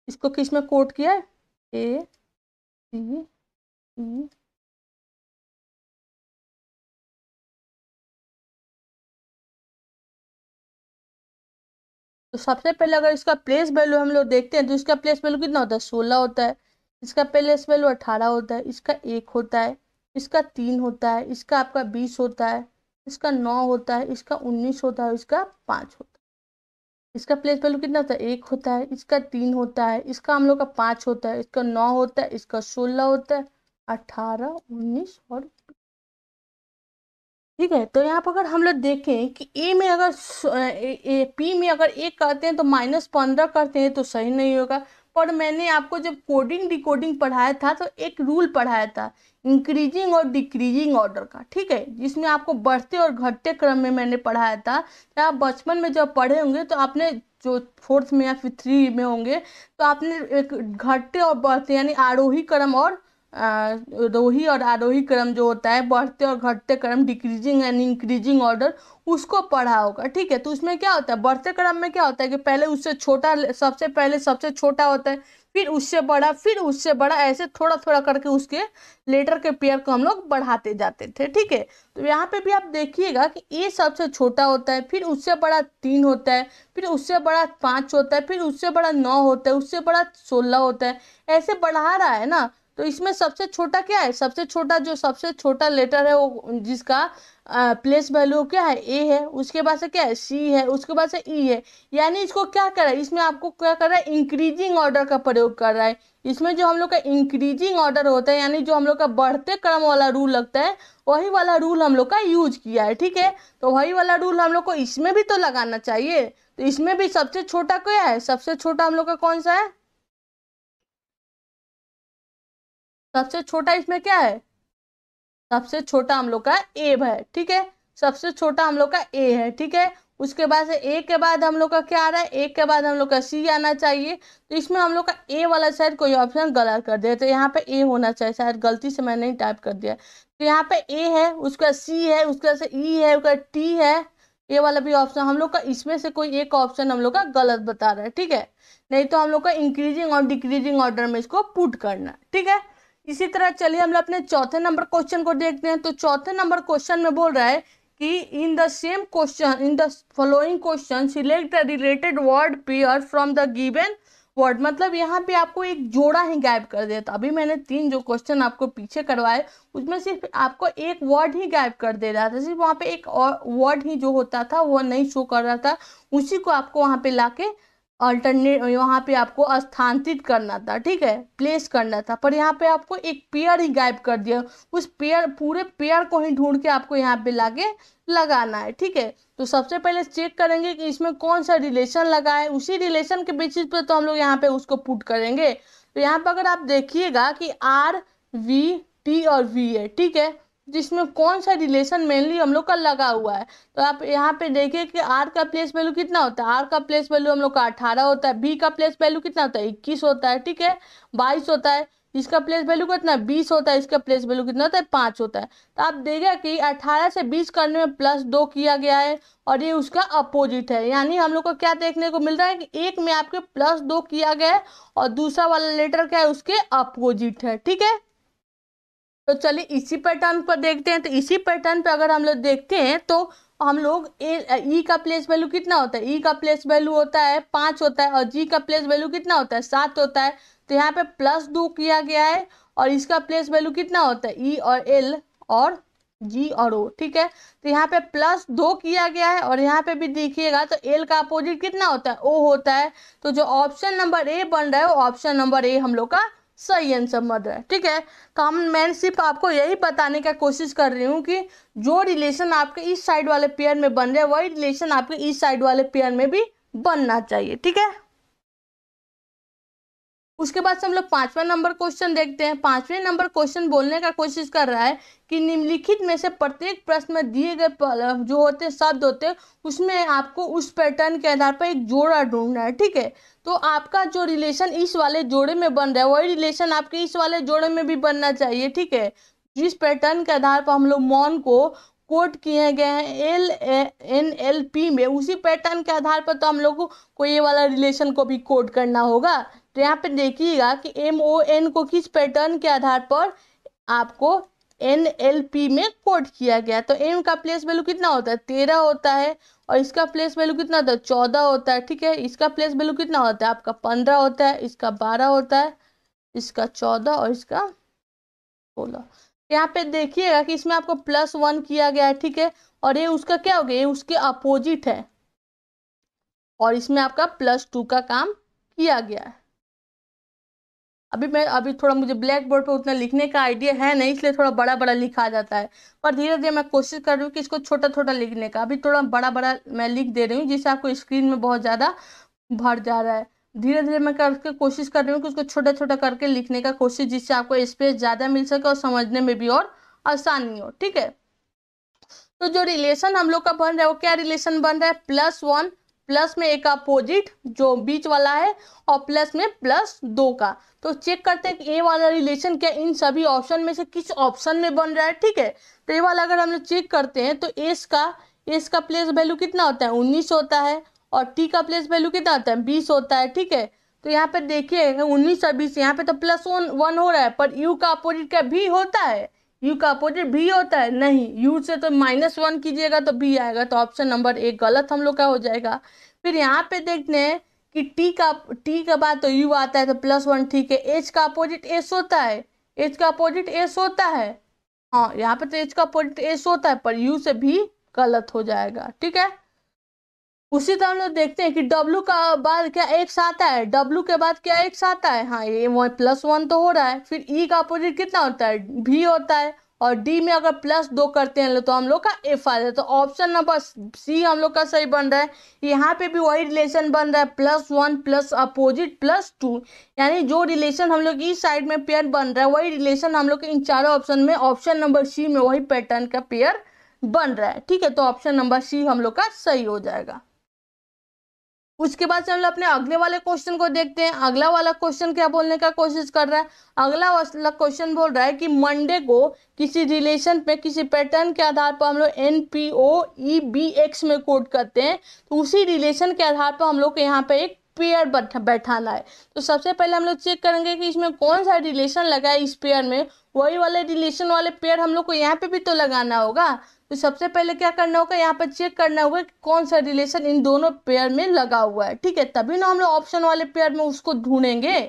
इसको किस में कोड किया है, ACE। तो सबसे पहले अगर इसका प्लेस वैल्यू हम लोग देखते हैं तो इसका प्लेस वैल्यू कितना होता है, 16 होता है। इसका प्लेस वैल्यू 18 होता है। इसका 1 होता है। इसका 3 होता है। इसका आपका 20 होता है। इसका 9 होता है। इसका 19 होता है। इसका 5 होता है। इसका प्लेस वैल्यू कितना होता है, 1 होता है। इसका 3 होता है। इसका हम लोग का 5 होता है। इसका 9 होता है। इसका 16 होता है। 18, 19 और, ठीक है। तो यहाँ पर अगर हम लोग देखें कि ए में अगर पी में अगर 1 करते हैं तो -15 करते हैं तो सही नहीं होगा। पर मैंने आपको जब कोडिंग डिकोडिंग पढ़ाया था तो एक रूल पढ़ाया था इंक्रीजिंग और डिक्रीजिंग ऑर्डर का, ठीक है, जिसमें आपको बढ़ते और घटते क्रम में मैंने पढ़ाया था। तो आप बचपन में जब पढ़े होंगे तो आपने जो 4th में या फिर 3 में होंगे तो आपने एक घटते और बढ़ते यानी आरोही क्रम और रोही और आरोही क्रम जो होता है, बढ़ते और घटते क्रम, डिक्रीजिंग एंड इंक्रीजिंग ऑर्डर, उसको पढ़ा होगा, ठीक है। तो उसमें क्या होता है, बढ़ते क्रम में क्या होता है कि पहले उससे छोटा, सबसे पहले सबसे छोटा होता है, फिर उससे बड़ा, फिर उससे बड़ा, ऐसे थोड़ा थोड़ा करके उसके लेटर के पेयर को हम लोग बढ़ाते जाते थे, ठीक है। तो यहाँ पे भी आप देखिएगा कि ए सबसे छोटा होता है, फिर उससे बड़ा 3 होता है, फिर उससे बड़ा 5 होता है, फिर उससे बड़ा 9 होता है, उससे बड़ा 16 होता है, ऐसे बढ़ा रहा है ना। तो इसमें सबसे छोटा क्या है, सबसे छोटा जो सबसे छोटा लेटर है वो जिसका प्लेस वैल्यू क्या है, ए है, उसके बाद से क्या है, सी है, उसके बाद से ई है। यानी इसको क्या कर रहा है, इसमें आपको क्या कर रहा है, इंक्रीजिंग ऑर्डर का प्रयोग कर रहा है। इसमें जो हम लोग का इंक्रीजिंग ऑर्डर होता है, यानी जो हम लोग का बढ़ते क्रम वाला रूल लगता है, वही वाला रूल हम लोग का यूज किया है। ठीक है, तो वही वाला रूल हम लोग को इसमें भी तो लगाना चाहिए। तो इसमें भी सबसे छोटा क्या है, सबसे छोटा हम लोग का कौन सा है, सबसे छोटा इसमें क्या है, सबसे छोटा हम लोग का ए है। ठीक है, सबसे छोटा हम लोग का ए है। ठीक है, उसके बाद से ए के बाद हम लोग का क्या आ रहा है, ए के बाद हम लोग का सी आना चाहिए। तो इसमें हम लोग का ए वाला शायद कोई ऑप्शन गलत कर दिया, तो यहाँ पे ए होना चाहिए, शायद गलती से मैंने ही टाइप कर दिया। तो यहाँ पे ए है, उसका सी है, उसका से ई है, उसका टी है। ये वाला भी ऑप्शन हम लोग का, इसमें से कोई एक ऑप्शन हम लोग का गलत बता रहा है। ठीक है, नहीं तो हम लोग का इंक्रीजिंग और डिक्रीजिंग ऑर्डर में इसको पुट करना है। ठीक है, इसी तरह चलिए हम लोग अपने चौथे नंबर क्वेश्चन को देखते हैं। तो चौथे नंबर क्वेश्चन में बोल रहा है कि in the same question, in the following question select the related word pair from the given word. मतलब यहाँ पे आपको एक जोड़ा ही गायब कर दिया था। अभी मैंने 3 जो क्वेश्चन आपको पीछे करवाए उसमें सिर्फ आपको एक वर्ड ही गायब कर दे रहा था, सिर्फ वहाँ पे एक वर्ड ही जो होता था वो नहीं शो कर रहा था, उसी को आपको वहाँ पे लाके अल्टरनेट वहाँ पे आपको स्थानांतरित करना था। ठीक है, प्लेस करना था, पर यहाँ पे आपको एक पेयर ही गायब कर दिया। उस पेयर, पूरे पेयर को ही ढूंढ के आपको यहाँ पे लाके लगाना है। ठीक है, तो सबसे पहले चेक करेंगे कि इसमें कौन सा रिलेशन लगा है, उसी रिलेशन के बेसिस पे तो हम लोग यहाँ पे उसको पुट करेंगे। तो यहाँ पे अगर आप देखिएगा कि आर, वी, टी और वी है। ठीक है, जिसमें कौन सा रिलेशन मेनली हम लोग का लगा हुआ है। तो आप यहाँ पे देखिए कि आर का प्लेस वैल्यू कितना होता है, आर का प्लेस वैल्यू हम लोग का 18 होता है, बी का प्लेस वैल्यू कितना होता है, 21 होता है। ठीक है, 22 होता है, इसका प्लेस वैल्यू कितना है, 20 होता है, इसका प्लेस वैल्यू कितना होता है, 5 होता है। तो आप देखिए कि 18 से 20 करने में +2 किया गया है और ये उसका अपोजिट है। यानी हम लोग को क्या देखने को मिल रहा है कि एक में आपके +2 किया गया है और दूसरा वाला लेटर क्या है, उसके अपोजिट है। ठीक है, तो चलिए इसी पैटर्न पर देखते हैं। तो इसी पैटर्न पे अगर हम लोग देखते हैं तो हम लोग ई का प्लेस वैल्यू कितना होता है, ई का प्लेस वैल्यू होता है 5 होता है और जी का प्लेस वैल्यू कितना होता है, 7 होता है। तो यहाँ पे +2 किया गया है और इसका प्लेस वैल्यू कितना होता है, ई और एल और जी और ओ। ठीक है, तो यहाँ पे +2 किया गया है और यहाँ पे भी देखिएगा तो एल का अपोजिट कितना होता है, ओ होता है। तो जो ऑप्शन नंबर ए बन रहा है वो ऑप्शन नंबर ए हम लोग का सही आंसर बन रहा है। ठीक है, तो मैं सिर्फ आपको यही बताने का कोशिश कर रही हूँ कि जो रिलेशन आपके इस साइड वाले पेयर में बन रहे हैं वही रिलेशन आपके इस साइड वाले पेयर में भी बनना चाहिए। ठीक है, उसके बाद से हम लोग 5वां नंबर क्वेश्चन देखते हैं। 5वें नंबर क्वेश्चन बोलने का कोशिश कर रहा है कि निम्नलिखित में से प्रत्येक प्रश्न में दिए गए जो होते हैं शब्द होते हैं उसमें आपको उस पैटर्न के आधार पर एक जोड़ा ढूंढना है। ठीक है, तो आपका जो रिलेशन इस वाले जोड़े में बन रहा है वही रिलेशन आपके इस वाले जोड़े में भी बनना चाहिए। ठीक है, जिस पैटर्न के आधार पर हम लोग मॉन को कोड किए गए हैं LNLP में, उसी पैटर्न के आधार पर तो हम लोग को ये वाला रिलेशन को भी कोड करना होगा। तो यहाँ पे देखिएगा कि MON को किस पैटर्न के आधार पर आपको NLP में कोड किया गया। तो M का प्लेस वैल्यू कितना होता है, 13 होता है और इसका प्लेस वैल्यू कितना होता है, 14 होता है। ठीक है, इसका प्लेस वैल्यू कितना होता है आपका 15 होता है, इसका 12 होता है, इसका 14 और इसका 16। यहाँ पे देखिएगा कि इसमें आपको +1 किया गया है। ठीक है, और ये उसका क्या हो गया, ये उसके अपोजिट है और इसमें आपका +2 का काम किया गया है। अभी थोड़ा मुझे ब्लैक बोर्ड पे उतना लिखने का आइडिया है नहीं, इसलिए थोड़ा बड़ा बड़ा लिखा जाता है, पर धीरे धीरे मैं कोशिश कर रही हूँ कि इसको छोटा छोटा लिखने का। अभी थोड़ा बड़ा बड़ा मैं लिख दे रही हूँ जिससे आपको स्क्रीन में बहुत ज़्यादा भर जा रहा है। धीरे धीरे मैं करके कोशिश कर रही हूँ कि उसको छोटा छोटा करके लिखने का कोशिश, जिससे आपको स्पेस ज़्यादा मिल सके और समझने में भी और आसानी हो। ठीक है, तो जो रिलेशन हम लोग का बन रहा है वो क्या रिलेशन बन रहा है, +1 प्लस में एक अपोजिट जो बीच वाला है और प्लस में +2 का। तो चेक करते हैं कि ये वाला रिलेशन क्या इन सभी ऑप्शन में से किस ऑप्शन में बन रहा है। ठीक है, तो ये वाला अगर हम लोग चेक करते हैं तो एस का प्लेस वैल्यू कितना होता है, 19 होता है और टी का प्लेस वैल्यू कितना होता है, 20 होता है। ठीक है, तो यहाँ पे देखिए 19 और 20, यहाँ पे तो +1 हो रहा है, पर यू का अपोजिट क्या भी होता है, यू का अपोजिट भी होता है, नहीं, यू से तो -1 कीजिएगा तो भी आएगा, तो ऑप्शन नंबर 1 गलत हम लोग का हो जाएगा। फिर यहाँ पे देखते हैं कि टी का बाद तो यू आता है तो +1। ठीक है, एच का अपोजिट एस होता है, एच का अपोजिट एस होता है। हाँ, यहाँ पे तो एच का अपोजिट एस होता है, पर यू से भी गलत हो जाएगा। ठीक है, उसी तरह हम लोग देखते हैं कि डब्लू का बाद क्या एक्स आता है, डब्लू के बाद क्या एक्स आता है, हाँ ये +1 तो हो रहा है। फिर ई का अपोजिट कितना होता है, भी होता है। और डी में अगर +2 करते हैं तो हम लोग का एफ आ जाता है। तो ऑप्शन नंबर सी हम लोग का सही बन रहा है। यहाँ पे भी वही रिलेशन बन रहा है, +1 प्लस अपोजिट +2, यानी जो रिलेशन हम लोग इस साइड में पेयर बन रहा है वही रिलेशन हम लोग के इन चारों ऑप्शन में, ऑप्शन नंबर सी में वही पैटर्न का पेयर बन रहा है। ठीक है, तो ऑप्शन नंबर सी हम लोग का सही हो जाएगा। उसके बाद से हम लोग अपने अगले वाले क्वेश्चन को देखते हैं। अगला वाला क्वेश्चन क्या बोलने का कोशिश कर रहा है, अगला वाला क्वेश्चन बोल रहा है कि मंडे को किसी रिलेशन पे किसी पैटर्न के आधार पर हम लोग NPOEBX में कोड करते हैं, तो उसी रिलेशन के आधार पर हम लोग को यहाँ पे एक पेयर बैठाना है। तो सबसे पहले हम लोग चेक करेंगे कि इसमें कौन सा रिलेशन लगा है इस पेयर में, वही वाले रिलेशन वाले पेयर हम लोग को यहाँ पे भी तो लगाना होगा। तो सबसे पहले क्या करना होगा, यहाँ पर चेक करना होगा कि कौन सा रिलेशन इन दोनों पेयर में लगा हुआ है। ठीक है, तभी ना हम लोग ऑप्शन वाले पेयर में उसको ढूंढेंगे।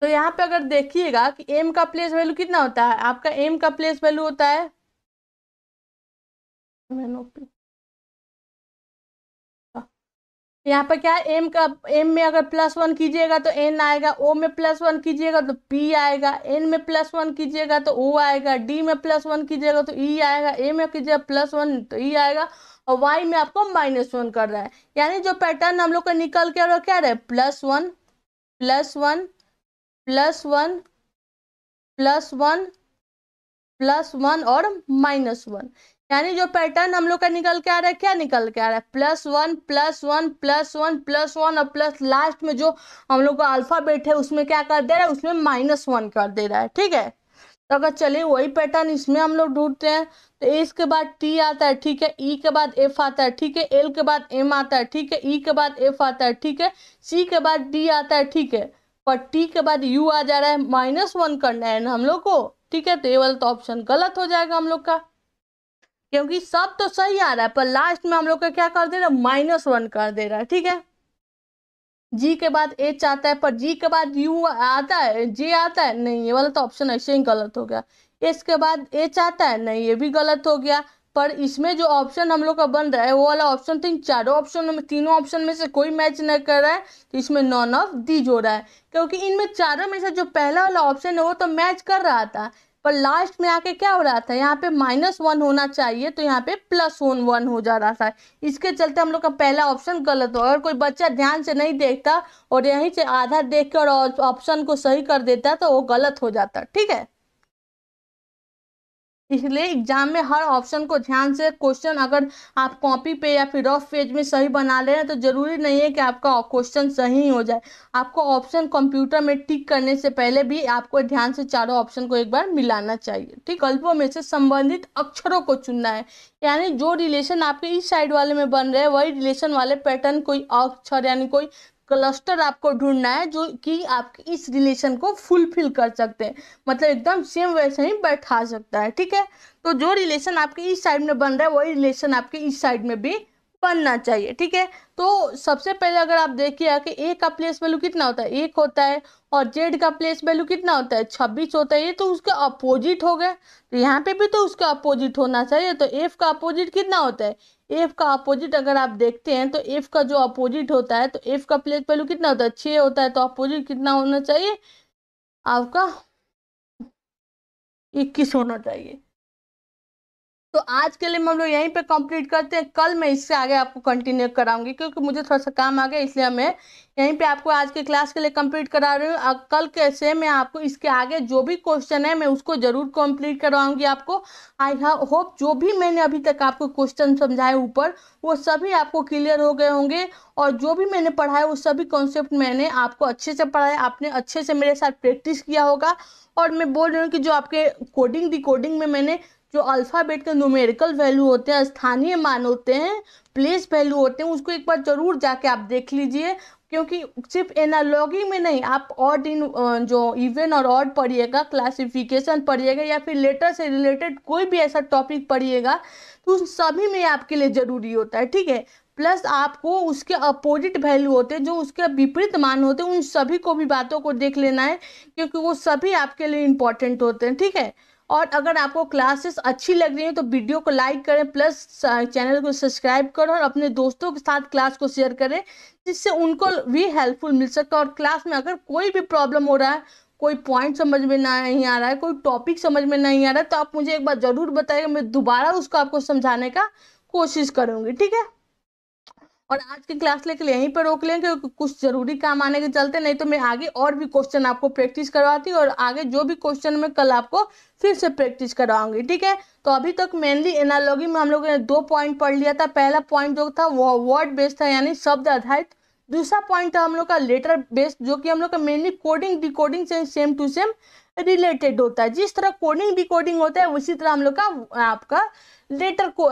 तो यहाँ पे अगर देखिएगा कि एम का प्लेस वैल्यू कितना होता है, आपका एम का प्लेस वैल्यू होता है यहाँ पर क्या है, एम का, एम में अगर +1 कीजिएगा तो एन आएगा, ओ में +1 कीजिएगा तो पी आएगा, एन में +1 कीजिएगा तो ओ आएगा, डी में +1 कीजिएगा तो ई आएगा, ए में कीजिएगा +1 तो ई आएगा, और वाई में आपको -1 कर रहा है। यानी जो पैटर्न हम लोग का निकल के आ रहा है क्या रहा है, +1 +1 +1 +1 +1 और -1, यानी जो पैटर्न हम लोग का निकल के आ रहा है, क्या निकल के आ रहा है, +1 +1 +1 +1 और प्लस लास्ट में जो हम लोग का अल्फाबेट है उसमें क्या कर दे रहा है, उसमें -1 कर दे रहा है। ठीक है, तो अगर चलिए वही पैटर्न इसमें हम लोग ढूंढते हैं। तो एस के बाद टी आता है, ठीक है, ई के बाद एफ आता है, ठीक है, एल के बाद एम आता है, ठीक है, ई के बाद एफ आता है, ठीक है, सी के बाद डी आता है, ठीक है, पर टी के बाद यू आ जा रहा है, -1 करना है ना हम लोग को। ठीक है, तो ये वाला तो ऑप्शन गलत हो जाएगा हम लोग का, क्योंकि सब तो सही आ रहा है पर लास्ट में हम लोग का क्या कर दे रहा है, -1 कर दे रहा है। ठीक है, जी के बाद एच आता है, पर जी के बाद यू आता है, जे आता है नहीं, ये वाला तो ऑप्शन ऐसे ही गलत हो गया। एस के बाद एच आता है नहीं, ये भी गलत हो गया। पर इसमें जो ऑप्शन हम लोग का बन रहा है वो वाला ऑप्शन, तो इन चारों ऑप्शन में, तीनों ऑप्शन में से कोई मैच नहीं कर रहा है, तो इसमें नॉन ऑफ दीज हो रहा है। क्योंकि इनमें चारों में से जो पहला वाला ऑप्शन है वो तो मैच कर रहा था, पर लास्ट में आके क्या हो रहा था, यहाँ पे -1 होना चाहिए, तो यहाँ पे +1 हो जा रहा था। इसके चलते हम लोग का पहला ऑप्शन गलत हो। अगर कोई बच्चा ध्यान से नहीं देखता और यहीं से आधा देख कर और ऑप्शन को सही कर देता तो वो गलत हो जाता। ठीक है, इसलिए एग्जाम में हर ऑप्शन को ध्यान से, क्वेश्चन अगर आप कॉपी पे या फिर रफ पेज में सही बना ले रहे हैं तो जरूरी नहीं है कि आपका क्वेश्चन सही हो जाए। आपको ऑप्शन कंप्यूटर में टिक करने से पहले भी आपको ध्यान से चारों ऑप्शन को एक बार मिलाना चाहिए। ठीक, विकल्पों में से संबंधित अक्षरों को चुनना है, यानी जो रिलेशन आपके इस साइड वाले में बन रहे हैं वही रिलेशन वाले पैटर्न, कोई अक्षर यानी कोई क्लस्टर आपको ढूंढना है जो कि आपके इस रिलेशन को फुलफिल कर सकते हैं, मतलब एकदम सेम वैसे ही बैठा सकता है। ठीक है, तो जो रिलेशन आपके इस साइड में बन रहा है वही रिलेशन आपके इस साइड में भी बनना चाहिए। ठीक है, तो सबसे पहले अगर आप देखिए कि ए का प्लेस वैल्यू कितना होता है, 1 होता है, और जेड का प्लेस वैल्यू कितना होता है, 26 होता है, ये तो उसके अपोजिट हो गए, तो यहाँ पे भी तो उसका अपोजिट होना चाहिए। तो एफ का अपोजिट कितना होता है, एफ का अपोजिट अगर आप देखते हैं तो एफ का जो अपोजिट होता है, तो एफ का प्लेस वैल्यू कितना होता है, 6 होता है, तो अपोजिट कितना होना चाहिए आपका, 21 होना चाहिए। तो आज के लिए हम लोग यहीं पे कंप्लीट करते हैं, कल मैं इससे आगे आपको कंटिन्यू कराऊंगी, क्योंकि मुझे थोड़ा सा काम आ गया, इसलिए मैं यहीं पे आपको आज के क्लास के लिए कंप्लीट करा रही हूँ। कल कैसे मैं आपको इसके आगे जो भी क्वेश्चन है मैं उसको जरूर कंप्लीट करवाऊंगी आपको। आई होप जो भी मैंने अभी तक आपको क्वेश्चन समझाए ऊपर वो सभी आपको क्लियर हो गए होंगे, और जो भी मैंने पढ़ाया वो सभी कॉन्सेप्ट मैंने आपको अच्छे से पढ़ाया, आपने अच्छे से मेरे साथ प्रैक्टिस किया होगा। और मैं बोल रही हूँ कि जो आपके कोडिंग डिकोडिंग में मैंने जो अल्फ़ाबेट के न्यूमेरिकल वैल्यू होते हैं, स्थानीय मान होते हैं, प्लेस वैल्यू होते हैं, उसको एक बार जरूर जाके आप देख लीजिए। क्योंकि सिर्फ एनालॉगी में नहीं, आप ऑड इन जो इवन और ऑड पढ़िएगा, क्लासिफिकेशन पढ़िएगा, या फिर लेटर से रिलेटेड कोई भी ऐसा टॉपिक पढ़िएगा तो उन सभी में आपके लिए ज़रूरी होता है। ठीक है, प्लस आपको उसके अपोजिट वैल्यू होते हैं, जो उसके विपरीत मान होते हैं, उन सभी को भी बातों को देख लेना है, क्योंकि वो सभी आपके लिए इम्पोर्टेंट होते हैं, ठीक है। और अगर आपको क्लासेस अच्छी लग रही है तो वीडियो को लाइक करें, प्लस चैनल को सब्सक्राइब करें और अपने दोस्तों के साथ क्लास को शेयर करें, जिससे उनको भी हेल्पफुल मिल सकता है। और क्लास में अगर कोई भी प्रॉब्लम हो रहा है, कोई पॉइंट समझ में नहीं आ रहा है, कोई टॉपिक समझ में नहीं आ रहा है, तो आप मुझे एक बार ज़रूर बताइएगा, मैं दोबारा उसको आपको समझाने का कोशिश करूँगी, ठीक है। और आज की क्लास लेकर यहीं पर रोक लेंगे, क्योंकि कुछ जरूरी काम आने के चलते, नहीं तो मैं आगे और भी क्वेश्चन आपको प्रैक्टिस करवाती और आगे जो भी क्वेश्चन मैं कल आपको फिर से प्रैक्टिस करवाऊंगी, ठीक है। तो अभी तक मेनली एनालॉजी में हम लोगों ने 2 पॉइंट पढ़ लिया था। पहला पॉइंट जो था वो वर्ड बेस्ड था, यानी शब्द आधारित। दूसरा पॉइंट था हम लोग का लेटर बेस्ड, जो कि हम लोग का मेनली कोडिंग डिकोडिंग से सेम टू सेम रिलेटेड होता है। जिस तरह कोडिंग डिकोडिंग होता है उसी तरह हम लोग का आपका लेटर को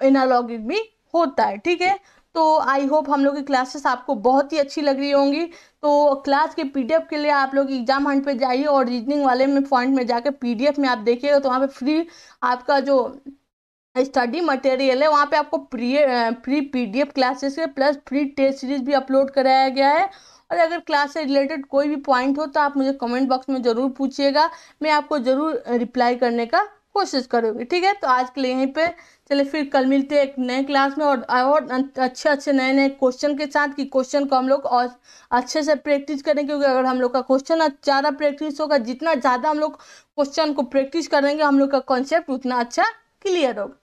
एनालॉजी भी होता है, ठीक है। तो आई होप हम लोग की क्लासेस आपको बहुत ही अच्छी लग रही होंगी। तो क्लास के पीडीएफ के लिए आप लोग एग्जाम हंट पे जाइए और रीजनिंग वाले में पॉइंट में जाकर पीडीएफ में आप देखिएगा, तो वहाँ पे फ्री आपका जो स्टडी मटेरियल है वहाँ पे आपको फ्री पीडीएफ क्लासेस है, प्लस फ्री टेस्ट सीरीज भी अपलोड कराया गया है। और अगर क्लास से रिलेटेड कोई भी पॉइंट हो तो आप मुझे कमेंट बॉक्स में ज़रूर पूछिएगा, मैं आपको ज़रूर रिप्लाई करने का कोशिश करूँगी, ठीक है। तो आज के लिए यहीं पे चलिए, फिर कल मिलते हैं एक नए क्लास में और अच्छे अच्छे नए नए क्वेश्चन के साथ, कि क्वेश्चन को हम लोग और अच्छे से प्रैक्टिस करें, क्योंकि अगर हम लोग का क्वेश्चन ज़्यादा प्रैक्टिस होगा, जितना ज़्यादा हम लोग क्वेश्चन को प्रैक्टिस करेंगे, हम लोग का कॉन्सेप्ट उतना अच्छा क्लियर होगा।